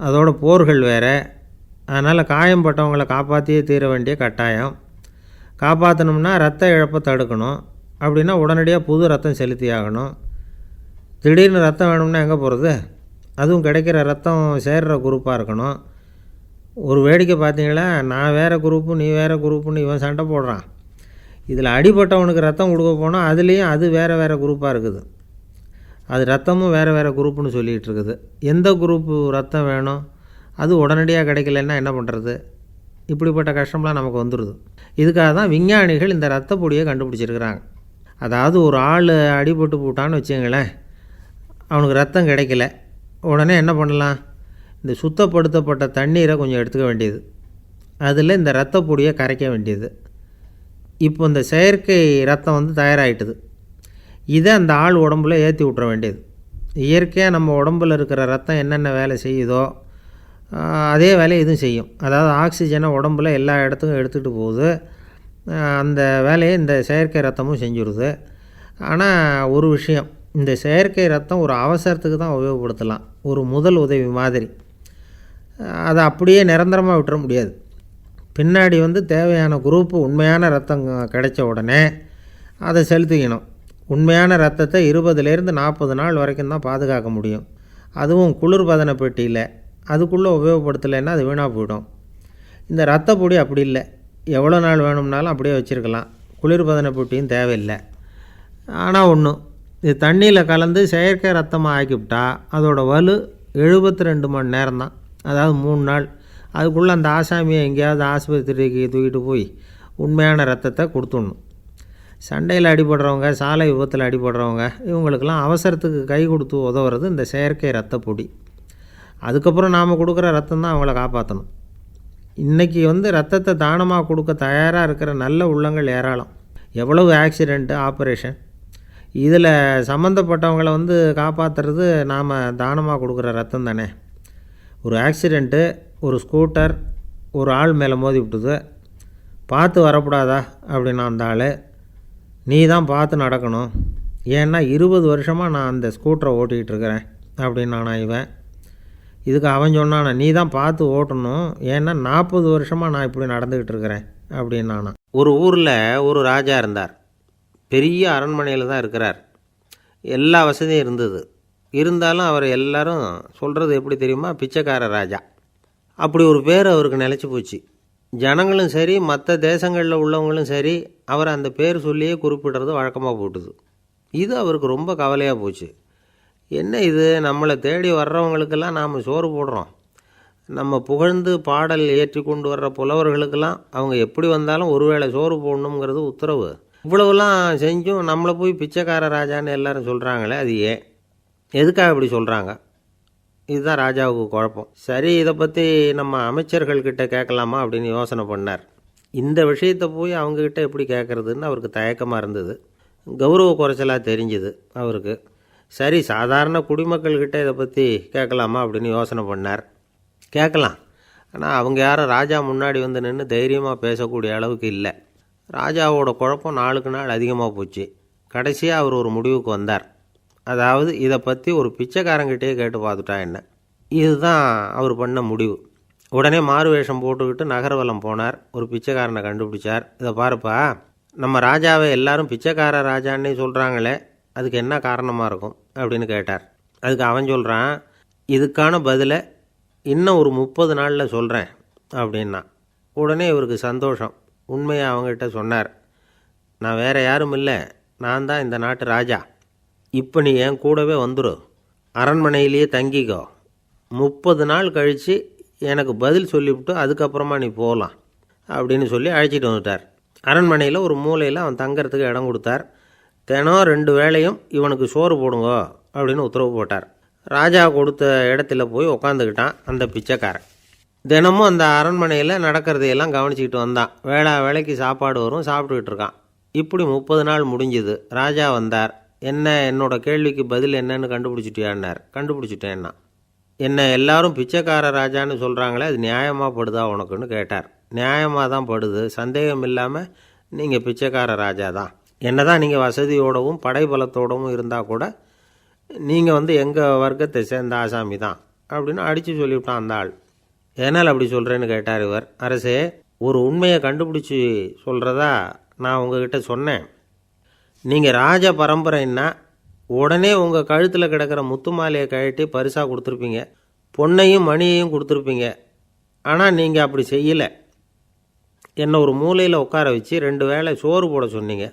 அதோட போர்கள் வேறு. அதனால் காயம்பட்டவங்களை காப்பாற்றியே தீர வேண்டிய கட்டாயம். காப்பாற்றணும்னா ரத்த இழப்பை தடுக்கணும். அப்படின்னா உடனடியாக புது ரத்தம் செலுத்தி ஆகணும். திடீர்னு ரத்தம் வேணும்னா எங்கே போகிறது? அதுவும் கிடைக்கிற ரத்தம் சேர்கிற குரூப்பாக இருக்கணும். ஒரு வேடிக்கை பார்த்தீங்களா, நான் வேறு குரூப்பு நீ வேறு குரூப்புன்னு இவன் சண்டை போடுறான். இதில் அடிபட்டவனுக்கு ரத்தம் கொடுக்க போனால் அதுலேயும் அது வேறு வேறு குரூப்பாக இருக்குது. அது ரத்தமும் வேறு வேறு குரூப்புன்னு சொல்லிகிட்டு இருக்குது. எந்த குரூப்பு ரத்தம் வேணும், அது உடனடியாக கிடைக்கலன்னா என்ன பண்ணுறது? இப்படிப்பட்ட கஷ்டம்லாம் நமக்கு வந்துடுது. இதுக்காக தான் விஞ்ஞானிகள் இந்த ரத்த பொடியை கண்டுபிடிச்சிருக்கிறாங்க. அதாவது ஒரு ஆள் அடிபட்டு போட்டான்னு வச்சுங்களேன், அவனுக்கு ரத்தம் கிடைக்கல, உடனே என்ன பண்ணலாம்? இந்த சுத்தப்படுத்தப்பட்ட தண்ணீரை கொஞ்சம் எடுத்துக்க வேண்டியது, அதில் இந்த ரத்த பொடியை கரைக்க வேண்டியது. இப்போ இந்த செயற்கை ரத்தம் வந்து தயாராகிட்டுது. இதை அந்த ஆள் உடம்புல ஏற்றி விட்ற வேண்டியது. இயற்கையாக நம்ம உடம்பில் இருக்கிற ரத்தம் என்னென்ன வேலை செய்யுதோ அதே வேலையை இதுவும் செய்யும். அதாவது ஆக்சிஜனை உடம்புல எல்லா இடத்துக்கும் எடுத்துகிட்டு போகுது. அந்த வேலையை இந்த செயற்கை ரத்தமும் செஞ்சுருது. ஆனால் ஒரு விஷயம், இந்த செயற்கை ரத்தம் ஒரு அவசரத்துக்கு தான் உபயோகப்படுத்தலாம், ஒரு முதல் உதவி மாதிரி. அதை அப்படியே நிரந்தரமாக விட்டுற முடியாது. பின்னாடி வந்து தேவையான குரூப்பு உண்மையான ரத்தம் கிடைச்ச உடனே அதை செலுத்திக்கணும். உண்மையான ரத்தத்தை 20லேருந்து 40 நாள் வரைக்கும் தான் பாதுகாக்க முடியும். அதுவும் குளிர்பதன பெட்டியில். அதுக்குள்ளே உபயோகப்படுத்தலைன்னா அது வீணாக போயிடும். இந்த ரத்த பொடி அப்படி இல்லை, எவ்வளோ நாள் வேணும்னாலும் அப்படியே வச்சுருக்கலாம். குளிர்பதன பெட்டியும் தேவையில்லை. ஆனால் ஒன்று, இது தண்ணியில் கலந்து செயற்கை ரத்தமாக ஆக்கிவிட்டா அதோட வலு 72 மணி நேரம் தான், அதாவது 3 நாள். அதுக்குள்ளே அந்த ஆசாமியை எங்கேயாவது ஆஸ்பத்திரிக்கு தூக்கிட்டு போய் உண்மையான ரத்தத்தை கொடுத்துடணும். சண்டையில் அடிபடுறவங்க, சாலை விபத்தில் அடிபடுறவங்க, இவங்களுக்கெல்லாம் அவசரத்துக்கு கை கொடுத்து உதவுறது இந்த செயற்கை ரத்த பொடி. அதுக்கப்புறம் நாம் கொடுக்குற ரத்தம் தான் அவங்கள காப்பாற்றணும். இன்றைக்கி வந்து ரத்தத்தை தானமாக கொடுக்க தயாராக இருக்கிற நல்ல உள்ளங்கள் ஏராளம். எவ்வளவு ஆக்சிடெண்ட்டு, ஆப்ரேஷன், இதில் சம்மந்தப்பட்டவங்களை வந்து காப்பாற்றுறது நாம் தானமாக கொடுக்குற ரத்தம் தானே. ஒரு ஆக்சிடெண்ட்டு, ஒரு ஸ்கூட்டர் ஒரு ஆள் மேலே மோதி விட்டுது, பார்த்து வரக்கூடாதா அப்படின்னா அந்த ஆள், நீ தான் பார்த்து நடக்கணும், ஏன்னா 20 வருஷமாக நான் அந்த ஸ்கூட்டரை ஓட்டிக்கிட்டு இருக்கிறேன் அப்படின்னானா இவன். இதுக்கு அவன் சொன்னானா, நீ தான் பார்த்து ஓட்டணும், ஏன்னா 40 வருஷமாக நான் இப்படி நடந்துக்கிட்டு இருக்கிறேன் அப்படின்னானா. ஒரு ஊரில் ஒரு ராஜா இருந்தார். பெரிய அரண்மனையில் தான் இருக்கிறார். எல்லா வசதியும் இருந்தது. இருந்தாலும் அவர் எல்லாரும் சொல்கிறது எப்படி தெரியுமா, பிச்சைக்கார ராஜா. அப்படி ஒரு பேர் அவருக்கு நிலச்சி போச்சு. ஜனங்களும் சரி, மற்ற தேசங்களில் உள்ளவங்களும் சரி, அவர் அந்த பேர் சொல்லியே குறிப்பிடுறது வழக்கமாக போட்டுது. இது அவருக்கு ரொம்ப கவலையாக போச்சு. என்ன இது, நம்மளை தேடி வர்றவங்களுக்கெல்லாம் நாம் சோறு போடுறோம், நம்ம புகழ்ந்து பாடல் ஏற்றி கொண்டு வர்ற புலவர்களுக்கெல்லாம் அவங்க எப்படி வந்தாலும் ஒருவேளை சோறு போடணுங்கிறது உத்தரவு. இவ்வளவுலாம் செஞ்சும் நம்மளை போய் பிச்சைக்கார ராஜான்னு எல்லாரும் சொல்கிறாங்களே, அது ஏன், எதுக்காக இப்படி சொல்கிறாங்க? இதுதான் ராஜாவுக்கு குழப்பம். சரி, இதை பற்றி நம்ம அமைச்சர்கள்கிட்ட கேட்கலாமா அப்படின்னு யோசனை பண்ணார். இந்த விஷயத்தை போய் அவங்கக்கிட்ட எப்படி கேட்குறதுன்னு அவருக்கு தயக்கமாக இருந்தது. கௌரவ குறைச்சலாக தெரிஞ்சுது அவருக்கு. சரி, சாதாரண குடிமக்கள்கிட்ட இதை பற்றி கேட்கலாமா அப்படின்னு யோசனை பண்ணார். கேட்கலாம், ஆனால் அவங்க யாரும் ராஜா முன்னாடி வந்து நின்று தைரியமாக பேசக்கூடிய அளவுக்கு இல்லை. ராஜாவோட குழப்பம் நாளுக்கு நாள் அதிகமாக போச்சு. கடைசியாக அவர் ஒரு முடிவுக்கு வந்தார். அதாவது இதை பற்றி ஒரு பிச்சைக்காரங்கிட்டே கேட்டு பார்த்துட்டா என்ன. இதுதான் அவர் பண்ண முடிவு. உடனே மாறு வேஷம் போட்டுக்கிட்டு நகர்வலம் போனார். ஒரு பிச்சைக்காரனை கண்டுபிடிச்சார். இதை பாருப்பா, நம்ம ராஜாவை எல்லாரும் பிச்சைக்கார ராஜான்னே சொல்கிறாங்களே, அதுக்கு என்ன காரணமாக இருக்கும் அப்படின்னு கேட்டார். அதுக்கு அவன் சொல்கிறான், இதுக்கான பதிலை இன்னும் ஒரு 30 நாளில் சொல்கிறேன் அப்படின்னா. உடனே இவருக்கு சந்தோஷம். உண்மையை அவங்ககிட்ட சொன்னார். நான் வேறு யாரும் இல்லை, நான் தான் இந்த நாட்டு ராஜா. இப்போ நீ என் கூடவே வந்துடும், அரண்மனையிலேயே தங்கிக்கோ, 30 நாள் கழித்து எனக்கு பதில் சொல்லிவிட்டு அதுக்கப்புறமா நீ போகலாம் அப்படின்னு சொல்லி அழைச்சிட்டு வந்துட்டார். அரண்மனையில் ஒரு மூலையில் அவன் தங்கிறதுக்கு இடம் கொடுத்தார். தினம் 2 வேளையும் இவனுக்கு சோறு போடுங்க அப்படின்னு உத்தரவு போட்டார். ராஜா கொடுத்த இடத்துல போய் உக்காந்துக்கிட்டான் அந்த பிச்சைக்காரன். தினமும் அந்த அரண்மனையில் நடக்கிறதையெல்லாம் கவனிச்சிக்கிட்டு வந்தான். வேளைக்கு சாப்பாடு வரும், சாப்பிட்டுக்கிட்டு இருக்கான். இப்படி 30 நாள் முடிஞ்சுது. ராஜா வந்தார். என்ன, என்னோட கேள்விக்கு பதில் என்னன்னு கண்டுபிடிச்சிட்டியான்னார். கண்டுபிடிச்சிட்டேன்னா. என்ன எல்லாரும் பிச்சைக்கார ராஜான்னு சொல்கிறாங்களே, அது நியாயமாக படுதா உனக்குன்னு கேட்டார். நியாயமாக தான் படுது, சந்தேகம் இல்லாமல் நீங்கள் பிச்சைக்கார ராஜா தான். என்ன தான் நீங்கள் வசதியோடவும் படைபலத்தோடவும் இருந்தால் கூட நீங்கள் வந்து எங்கள் வர்க்கத்தை சேர்ந்த ஆசாமி தான் அப்படின்னு அடித்து சொல்லிவிட்டான் அந்த ஆள். ஏனால் அப்படி சொல்கிறேன்னு கேட்டார் இவர். அரசே, ஒரு உண்மையை கண்டுபிடிச்சி சொல்கிறதா நான் உங்ககிட்ட சொன்னேன். நீங்கள் ராஜ பரம்பரைன்னா உடனே உங்கள் கழுத்தில் கிடக்கிற முத்து மாலையை கழட்டி பரிசாக கொடுத்துருப்பீங்க, பொன்னையும் மணியையும் கொடுத்துருப்பீங்க. ஆனால் நீங்கள் அப்படி செய்யலை. என்னை ஒரு மூலையில் உட்கார வச்சு 2 வேளை சோறு போட சொன்னீங்க.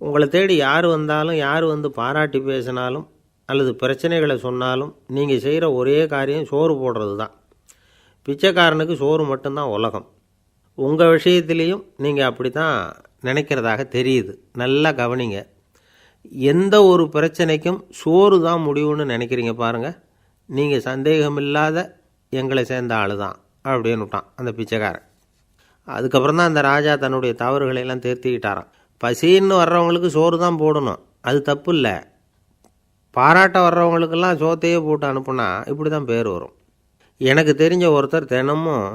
உங்களை தேடி யார் வந்தாலும், யார் வந்து பாராட்டி பேசினாலும் அல்லது பிரச்சனைகளை சொன்னாலும் நீங்கள் செய்கிற ஒரே காரியம் சோறு போடுறது தான். பிச்சைக்காரனுக்கு சோறு மட்டும்தான் உலகம். உங்கள் விஷயத்திலையும் நீங்கள் அப்படி தான் நினைக்கிறதாக தெரியுது. நல்லா கவனிங்க. எந்த ஒரு பிரச்சனைக்கும் சோறு தான் முடிவுன்னு நினைக்கிறீங்க பாருங்கள். நீங்கள் சந்தேகமில்லாத எங்களை சேர்ந்த ஆள் தான் அப்படின்னு விட்டான் அந்த பிச்சைக்காரன். அதுக்கப்புறம் தான் அந்த ராஜா தன்னுடைய தவறுகளையெல்லாம் திருத்திக்கிட்டாராம். பசின்னு வர்றவங்களுக்கு சோறு தான் போடணும், அது தப்பு இல்லை. பாராட்ட வர்றவங்களுக்கெல்லாம் சோத்தையே போட்டு அனுப்புனா இப்படி தான் பேர் வரும். எனக்கு தெரிஞ்ச ஒருத்தர் தினமும்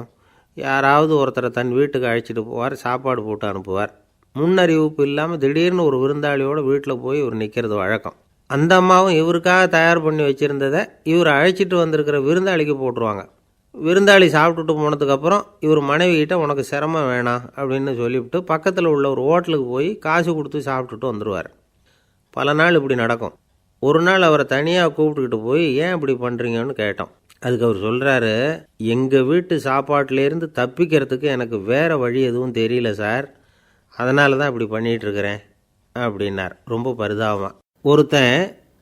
யாராவது ஒருத்தரை தன் வீட்டுக்கு அழைச்சிட்டு போவார், சாப்பாடு போட்டு அனுப்புவார். முன்னறிவிப்பு இல்லாமல் திடீர்னு ஒரு விருந்தாளியோடு வீட்டில் போய் இவர் நிற்கிறது வழக்கம். அந்த அம்மாவும் இவருக்காக தயார் பண்ணி வச்சுருந்ததை இவர் அழைச்சிட்டு வந்திருக்கிற விருந்தாளிக்கு போட்டுருவாங்க. விருந்தாளி சாப்பிட்டுட்டு போனதுக்கப்புறம் இவர் மனைவிகிட்ட உனக்கு சிரமம் வேணாம் அப்படின்னு சொல்லிவிட்டு பக்கத்தில் உள்ள ஒரு ஹோட்டலுக்கு போய் காசு கொடுத்து சாப்பிட்டுட்டு வந்துடுவார். பல நாள் இப்படி நடக்கும். ஒரு நாள் அவரை தனியாக கூப்பிட்டுக்கிட்டு போய் ஏன் இப்படி பண்ணுறீங்கன்னு கேட்டோம். அதுக்கு அவர் சொல்கிறாரு, எங்கள் வீட்டு சாப்பாட்டிலேருந்து தப்பிக்கிறதுக்கு எனக்கு வேறு வழி எதுவும் தெரியல சார், அதனால தான் இப்படி பண்ணிகிட்ருக்கிறேன் அப்படின்னார் ரொம்ப பரிதாபமாக. ஒருத்தன்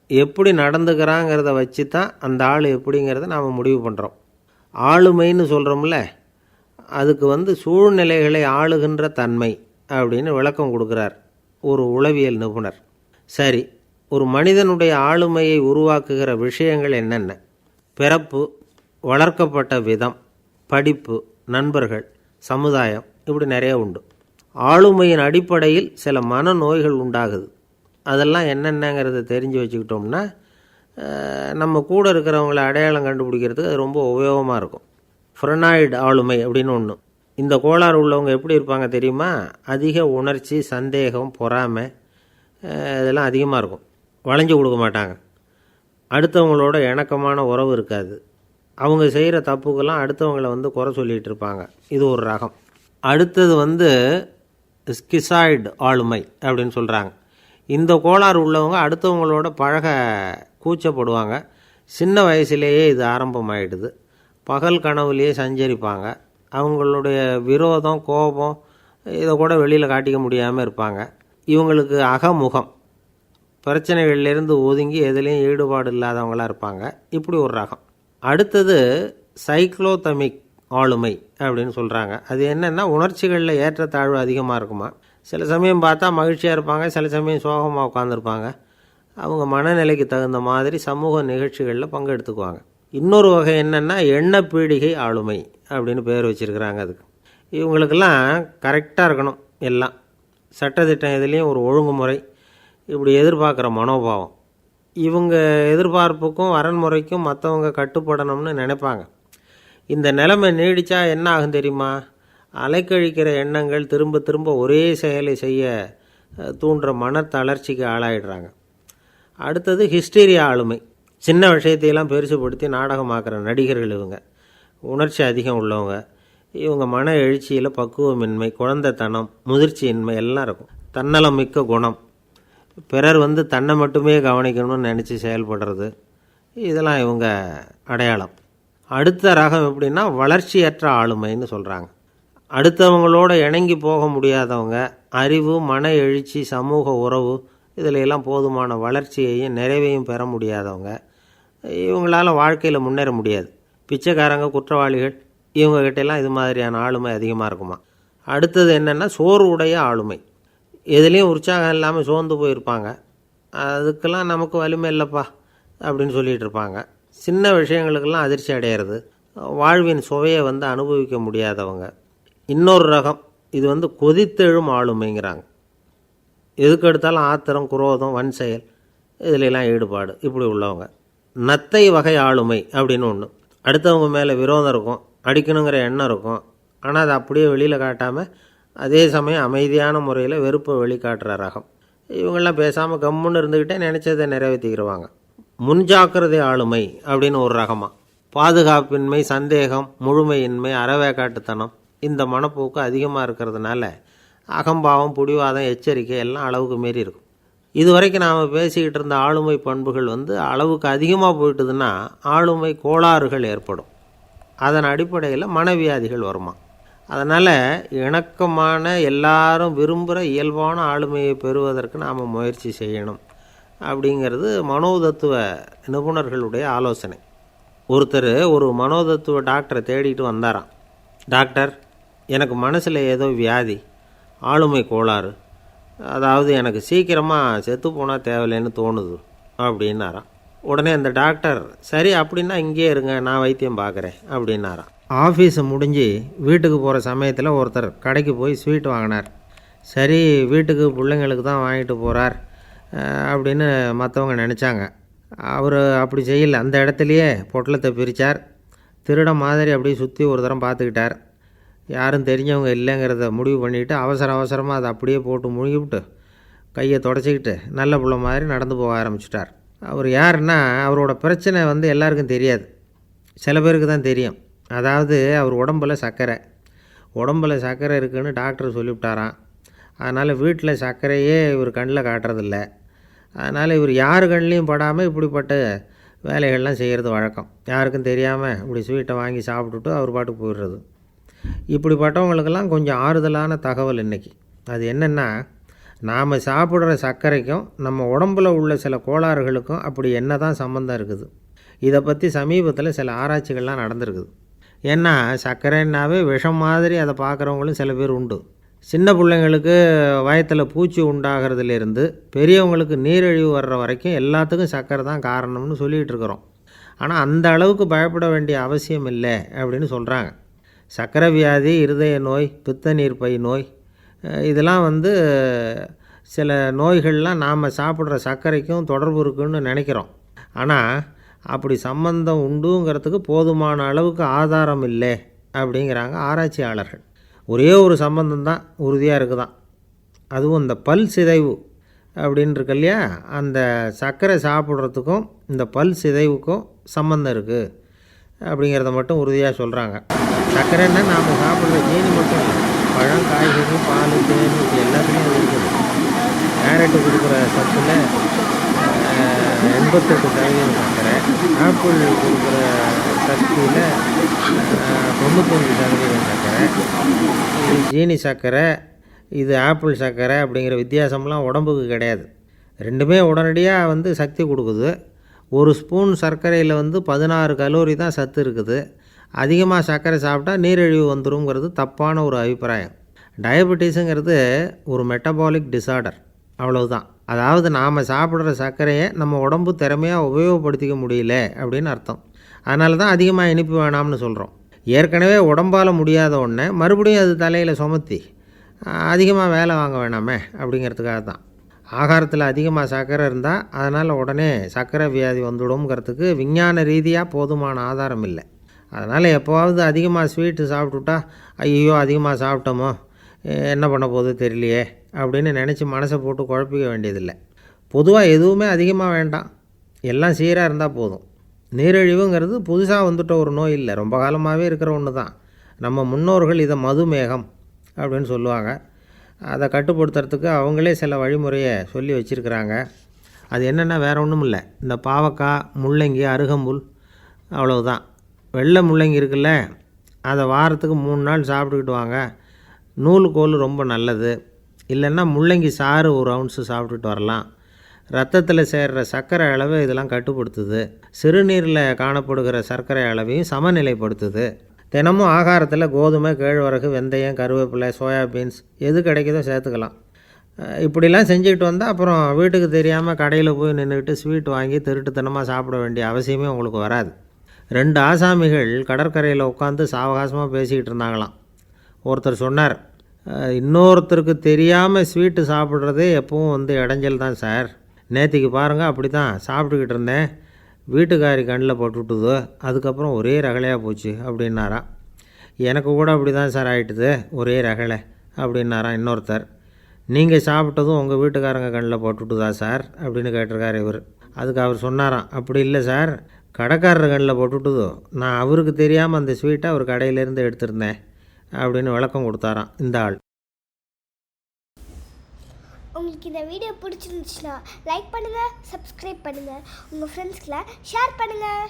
எப்படி நடந்துக்கிறாங்கிறத வச்சு தான் அந்த ஆள் எப்படிங்கிறத நாம் முடிவு பண்ணுறோம். ஆளுமைன்னு சொல்கிறோம்ல, அதுக்கு வந்து சூழ்நிலைகளை ஆளுகின்ற தன்மை அப்படின்னு விளக்கம் கொடுக்குறார் ஒரு உளவியல் நிபுணர். சரி, ஒரு மனிதனுடைய ஆளுமையை உருவாக்குகிற விஷயங்கள் என்னென்ன? பிறப்பு, வளர்க்கப்பட்ட விதம், படிப்பு, நண்பர்கள், சமுதாயம், இப்படி நிறைய உண்டு. ஆளுமையின் அடிப்படையில் சில மனநோய்கள் உண்டாகுது. அதெல்லாம் என்னென்னங்கிறத தெரிஞ்சு வச்சுக்கிட்டோம்னா நம்ம கூட இருக்கிறவங்கள அடையாளம் கண்டுபிடிக்கிறதுக்கு அது ரொம்ப உபயோகமாக இருக்கும். ஃப்ரெனாய்டு ஆளுமை அப்படின்னு ஒன்று. இந்த கோளாறு உள்ளவங்க எப்படி இருப்பாங்க தெரியுமா? அதிக உணர்ச்சி, சந்தேகம், பொறாமை இதெல்லாம் அதிகமாக இருக்கும். வளைஞ்சு கொடுக்க மாட்டாங்க. அடுத்தவங்களோட இணக்கமான உறவு இருக்காது. அவங்க செய்கிற தப்புக்கெல்லாம் அடுத்தவங்களை வந்து குறை சொல்லிகிட்டு இருப்பாங்க. இது ஒரு ரகம். அடுத்தது வந்து ஸ்கிசாய்டு ஆளுமை அப்படின்னு சொல்கிறாங்க. இந்த கோளாறு உள்ளவங்க அடுத்தவங்களோட பழக கூச்சப்படுவாங்க. சின்ன வயசுலேயே இது ஆரம்பமாயிடுது. பகல் கனவுலேயே சஞ்சரிப்பாங்க. அவங்களுடைய விரோதம், கோபம் இதை கூட வெளியில் காட்டிக்க முடியாமல் இருப்பாங்க. இவங்களுக்கு அகமுகம், பிரச்சனைகள்லேருந்து ஒதுங்கி எதுலேயும் ஈடுபாடு இல்லாதவங்களாக இருப்பாங்க. இப்படி ஒரு ரகம். அடுத்தது சைக்ளோதமிக் ஆளுமை அப்படின்னு சொல்கிறாங்க. அது என்னென்னா, உணர்ச்சிகளில் ஏற்றத்தாழ்வு அதிகமாக இருக்குமா. சில சமயம் பார்த்தா மகிழ்ச்சியாக இருப்பாங்க, சில சமயம் சோகமாக உட்காந்துருப்பாங்க. அவங்க மனநிலைக்கு தகுந்த மாதிரி சமூக நிகழ்ச்சிகளில் பங்கெடுத்துக்குவாங்க. இன்னொரு வகை என்னென்னா எண்ணப்பீடிகை ஆளுமை அப்படின்னு பேர் வச்சுருக்கிறாங்க. அதுக்கு இவங்களுக்கெல்லாம் கரெக்டாக இருக்கணும், எல்லாம் சட்டத்திட்டம் எதுலேயும் ஒரு ஒழுங்குமுறை, இப்படி எதிர்பார்க்குற மனோபாவம். இவங்க எதிர்பார்ப்புக்கும் வரன்முறைக்கும் மற்றவங்க கட்டுப்படணும்னு நினைப்பாங்க. இந்த நிலைமை நீடித்தா என்ன ஆகும் தெரியுமா? அலைக்கழிக்கிற எண்ணங்கள் திரும்ப திரும்ப ஒரே செயலை செய்ய தூண்டுற மன தளர்ச்சிக்கு ஆளாயிடுறாங்க. அடுத்தது ஹிஸ்டீரியா ஆளுமை. சின்ன விஷயத்தையெல்லாம் பெருசுப்படுத்தி நாடகமாக்குற நடிகர்கள் இவங்க. உணர்ச்சி அதிகம் உள்ளவங்க. இவங்க மன எழுச்சியில் பக்குவமின்மை, குழந்தைத்தனம், முதிர்ச்சியின்மை எல்லாம் இருக்கும். தன்னலம் மிக்க குணம், பிறர் வந்து தன்னை மட்டுமே கவனிக்கணும்னு நினச்சி செயல்படுறது, இதெல்லாம் இவங்க அடையாளம். அடுத்த ரகம் எப்படின்னா வளர்ச்சியற்ற ஆளுமைன்னு சொல்கிறாங்க. அடுத்தவங்களோட இணங்கி போக முடியாதவங்க, அறிவு, மன எழுச்சி, சமூக உறவு இதில் எல்லாம் போதுமான வளர்ச்சியையும் நிறைவையும் பெற முடியாதவங்க. இவங்களால் வாழ்க்கையில் முன்னேற முடியாது. பிச்சைக்காரங்க, குற்றவாளிகள், இவங்ககிட்டெல்லாம் இது மாதிரியான ஆளுமை அதிகமாக இருக்குமா. அடுத்தது என்னென்னா சோறு உடைய ஆளுமை. எதுலேயும் உற்சாகம் இல்லாமல் சோர்ந்து போயிருப்பாங்க. அதுக்கெல்லாம் நமக்கு வலிமை இல்லைப்பா அப்படின்னு சொல்லிகிட்டு இருப்பாங்க. சின்ன விஷயங்களுக்கெல்லாம் அதிர்ச்சி அடையிறது, வாழ்வின் சுவையை வந்து அனுபவிக்க முடியாதவங்க. இன்னொரு ரகம், இது வந்து கொதித்தெழும் ஆளுமைங்கிறாங்க. எதுக்கு எடுத்தாலும் ஆத்திரம், குரோதம், வன் செயல் இதிலெல்லாம் ஈடுபாடு, இப்படி உள்ளவங்க. நத்தை வகை ஆளுமை அப்படின்னு ஒன்று. அடுத்தவங்க மேலே விரோதம் இருக்கும், அடிக்கணுங்கிற எண்ணம் இருக்கும். ஆனால் அதை அப்படியே வெளியில் காட்டாமல் அதே சமயம் அமைதியான முறையில் வெறுப்பை வெளிக்காட்டுற ரகம். இவங்கெல்லாம் பேசாமல் கம்முன்னு இருந்துக்கிட்டே நினச்சதை நிறைவேற்றிக்கிடுவாங்க. முன்ஜாக்கிரதை ஆளுமை அப்படின்னு ஒரு ரகமாக. பாதுகாப்பின்மை, சந்தேகம், முழுமையின்மை, அறவேக்காட்டுத்தனம் இந்த மனப்போக்கு அதிகமாக இருக்கிறதுனால அகம்பாவம், புடிவாதம், எச்சரிக்கை எல்லாம் அளவுக்கு மீறி இருக்கும். இது வரைக்கும் நாம் பேசிக்கிட்டு இருந்த ஆளுமை பண்புகள் வந்து அளவுக்கு அதிகமாக போயிட்டுதுன்னா ஆளுமை கோளாறுகள் ஏற்படும். அதன் அடிப்படையில் மனவியாதிகள் வருமா. அதனால் இணக்கமான எல்லாரும் விரும்புகிற இயல்பான ஆளுமையை பெறுவதற்கு நாம் முயற்சி செய்யணும் அப்படிங்கிறது மனோதத்துவ நிபுணர்களுடைய ஆலோசனை. ஒருத்தர் ஒரு மனோதத்துவ டாக்டரை தேடிட்டு வந்தாராம். டாக்டர், எனக்கு மனசில் ஏதோ வியாதி, ஆளுமை கோளாறு, அதாவது எனக்கு சீக்கிரமாக செத்து போனால் தேவையில்லைன்னு தோணுது அப்படின்னாராம். உடனே அந்த டாக்டர், சரி அப்படின்னா இங்கேயே இருங்க, நான் வைத்தியம் பார்க்குறேன் அப்படின்னாராம். ஆஃபீஸு முடிஞ்சு வீட்டுக்கு போகிற சமயத்தில் ஒருத்தர் கடைக்கு போய் ஸ்வீட் வாங்கினார். சரி, வீட்டுக்கு பிள்ளைங்களுக்கு தான் வாங்கிட்டு போகிறார் அப்படின்னு மற்றவங்க நினச்சாங்க. அவர் அப்படி செய்யலை. அந்த இடத்துலையே பொட்டலத்தை பிரித்தார். திருட மாதிரி அப்படியே சுற்றி ஒரு தரம் பார்த்துக்கிட்டார். யாரும் தெரிஞ்சவங்க இல்லைங்கிறத முடிவு பண்ணிவிட்டு அவசரமாக அதை அப்படியே போட்டு முழுகிவிட்டு கையை தொடச்சிக்கிட்டு நல்ல பிள்ளை மாதிரி நடந்து போக ஆரம்பிச்சிட்டார். அவர் யாருன்னா, அவரோட பிரச்சனை எல்லாருக்கும் தெரியாது, சில பேருக்கு தான் தெரியும். அதாவது அவர் உடம்பில் சர்க்கரை இருக்குதுன்னு டாக்டர் சொல்லிவிட்டாராம். அதனால் வீட்டில் சர்க்கரையே இவர் கண்ணில் காட்டுறதில்ல. அதனால் இவர் யார் கண்ணிலையும் படாமல் இப்படிப்பட்ட வேலைகள்லாம் செய்கிறது வழக்கம். யாருக்கும் தெரியாமல் இப்படி ஸ்வீட்டை வாங்கி சாப்பிட்டுட்டு அவர் பாட்டுக்கு போயிடுறது. இப்படிப்பட்டவங்களுக்கெல்லாம் கொஞ்சம் ஆறுதலான தகவல் இன்றைக்கி. அது என்னென்னா, நாம் சாப்பிட்ற சர்க்கரைக்கும் நம்ம உடம்பில் உள்ள சில கோளாறுகளுக்கும் அப்படி என்ன தான் சம்மந்தம் இருக்குது. இதை பற்றி சமீபத்தில் சில ஆராய்ச்சிகள்லாம் நடந்திருக்குது. ஏன்னா சர்க்கரைன்னாவே விஷம் மாதிரி அதை பார்க்குறவங்களும் சில பேர் உண்டு. சின்ன பிள்ளைங்களுக்கு வயத்தில் பூச்சி உண்டாகிறதுலேருந்து பெரியவங்களுக்கு நீரிழிவு வர்ற வரைக்கும் எல்லாத்துக்கும் சர்க்கரை தான் காரணம்னு சொல்லிகிட்டு இருக்கிறோம். ஆனால் அந்த அளவுக்கு பயப்பட வேண்டிய அவசியம் இல்லை அப்படின்னு சொல்கிறாங்க. சர்க்கரை வியாதி, இருதய நோய், பித்த நீர்ப்பை நோய், இதெல்லாம் சில நோய்கள்லாம் நாம் சாப்பிட்ற சர்க்கரைக்கும் தொடர்பு இருக்குதுன்னு நினைக்கிறோம். ஆனால் அப்படி சம்பந்தம் உண்டுங்கிறதுக்கு போதுமான அளவுக்கு ஆதாரம் இல்லை அப்படிங்கிறாங்க ஆராய்ச்சியாளர்கள். ஒரே ஒரு சம்பந்தம் தான் உறுதியாக இருக்குதான். அதுவும் இந்த பல் சிதைவு அப்படின்னு இருக்கு இல்லையா, அந்த சர்க்கரை சாப்பிட்றதுக்கும் இந்த பல் சிதைவுக்கும் சம்பந்தம் இருக்குது அப்படிங்கிறத மட்டும் உறுதியாக சொல்கிறாங்க. சர்க்கரைன்னா நாம் சாப்பிட்ற ஜீனி மட்டும் இல்லை, பழம், காய்கறி, பால், தேன், இது எல்லாத்துலேயும் அது இருக்குது. கேரட்டு கொடுக்குற சத்தில் 88% சர்க்கரை, ஆப்பிள் கொடுக்குற சக்தியில் 95% சர்க்கரை. இது ஜீனி சர்க்கரை, இது ஆப்பிள் சர்க்கரை அப்படிங்கிற வித்தியாசம்லாம் உடம்புக்கு கிடையாது. ரெண்டுமே உடனடியாக சக்தி கொடுக்குது. ஒரு ஸ்பூன் சர்க்கரையில் 16 கலோரி தான் சத்து இருக்குது. அதிகமாக சர்க்கரை சாப்பிட்டா நீரிழிவு வந்துருங்கிறது தப்பான ஒரு அபிப்பிராயம். டயபெட்டிஸுங்கிறது ஒரு மெட்டபாலிக் டிஸார்டர், அவ்வளவுதான். அதாவது நாம் சாப்பிட்ற சர்க்கரையை நம்ம உடம்பு திறமையாக உபயோகப்படுத்திக்க முடியல அப்படின்னு அர்த்தம். அதனால தான் அதிகமாக இனிப்பு வேணாம்னு சொல்கிறோம். ஏற்கனவே உடம்பால் முடியாத ஒன்றை மறுபடியும் அது தலையில் சுமத்தி அதிகமாக வேலை வாங்க வேணாமே அப்படிங்கிறதுக்காக தான். ஆகாரத்தில் அதிகமாக சர்க்கரை இருந்தால் அதனால் உடனே சர்க்கரை வியாதி வந்துடும்ங்கிறதுக்கு விஞ்ஞான ரீதியாக போதுமான ஆதாரம் இல்லை. அதனால் எப்போவாவது அதிகமாக ஸ்வீட்டு சாப்பிட்டுட்டா, ஐயோ அதிகமாக சாப்பிட்டோமோ, என்ன பண்ண போகுது தெரியலையே அப்படின்னு நினச்சி மனசை போட்டு குழப்பிக்க வேண்டியதில்லை. பொதுவாக எதுவுமே அதிகமாக வேண்டாம், எல்லாம் சீராக இருந்தால் போதும். நீரிழிவுங்கிறது புதுசாக வந்துட்ட ஒரு நோய் இல்லை, ரொம்ப காலமாகவே இருக்கிற ஒன்று தான். நம்ம முன்னோர்கள் இதை மதுமேகம் அப்படின்னு சொல்லுவாங்க. அதை கட்டுப்படுத்துறதுக்கு அவங்களே சில வழிமுறையை சொல்லி வச்சுருக்கிறாங்க. அது என்னென்னா வேறு ஒன்றும் இல்லை, இந்த பாவக்காய், முள்ளங்கி, அருகம்புல், அவ்வளவுதான். வெள்ளை முள்ளங்கி இருக்குல்ல, அதை வாரத்துக்கு 3 நாள் சாப்பிட்டுக்கிட்டு வாங்க. நூலுக்கோல் ரொம்ப நல்லது. இல்லைன்னா முள்ளங்கி சாறு 1 ounce சாப்பிட்டுட்டு வரலாம். ரத்தத்தில் சேர்கிற சர்க்கரை அளவை இதெல்லாம் கட்டுப்படுத்துது. சிறுநீரில் காணப்படுகிற சர்க்கரை அளவையும் சமநிலைப்படுத்துது. தினமும் ஆகாரத்தில் கோதுமை, கேழ்வரகு, வெந்தயம், கருவேப்பிலை, சோயாபீன்ஸ் எது கிடைக்குதோ சேர்த்துக்கலாம். இப்படிலாம் செஞ்சுக்கிட்டு வந்தால் அப்புறம் வீட்டுக்கு தெரியாமல் கடையில் போய் நின்றுக்கிட்டு ஸ்வீட் வாங்கி திருட்டுத்தனமாக சாப்பிட வேண்டிய அவசியமே உங்களுக்கு வராது. 2 ஆசாமிகள் கடற்கரையில் உட்காந்து சாவகாசமாக பேசிக்கிட்டு இருந்தாங்களாம். ஒருத்தர் சொன்னார், இன்னொருத்தருக்கு தெரியாமல் ஸ்வீட்டு சாப்பிட்றதே எப்பவும் இடைஞ்சல் தான் சார். நேற்றுக்கு பாருங்கள், அப்படி தான் சாப்பிட்டுக்கிட்டு இருந்தேன், வீட்டுக்காரி கண்ணில் போட்டுவிட்டுதோ, அதுக்கப்புறம் ஒரே ரகலையாக போச்சு அப்படின்னாராம். எனக்கு கூட அப்படி தான் சார் ஆகிட்டுது, ஒரே ரகலை அப்படின்னாராம் இன்னொருத்தர். நீங்கள் சாப்பிட்டதும் உங்கள் வீட்டுக்காரங்க கண்ணில் போட்டுவிட்டுதா சார் அப்படின்னு கேட்டிருக்கார் இவர். அதுக்கு அவர் சொன்னாராம், அப்படி இல்லை சார், கடைக்காரர் கண்ணில் போட்டுவிட்டுதோ, நான் அவருக்கு தெரியாமல் அந்த ஸ்வீட்டை அவர் கடையிலேருந்து எடுத்திருந்தேன் அப்படின்னு விளக்கம் கொடுத்தாராம் இந்த ஆள். உங்களுக்கு இந்த வீடியோ பிடிச்சிருந்துச்சுன்னா லைக் பண்ணுங்கள், சப்ஸ்கிரைப் பண்ணுங்கள், உங்கள் ஃப்ரெண்ட்ஸ்க்குலாம் ஷேர் பண்ணுங்கள்.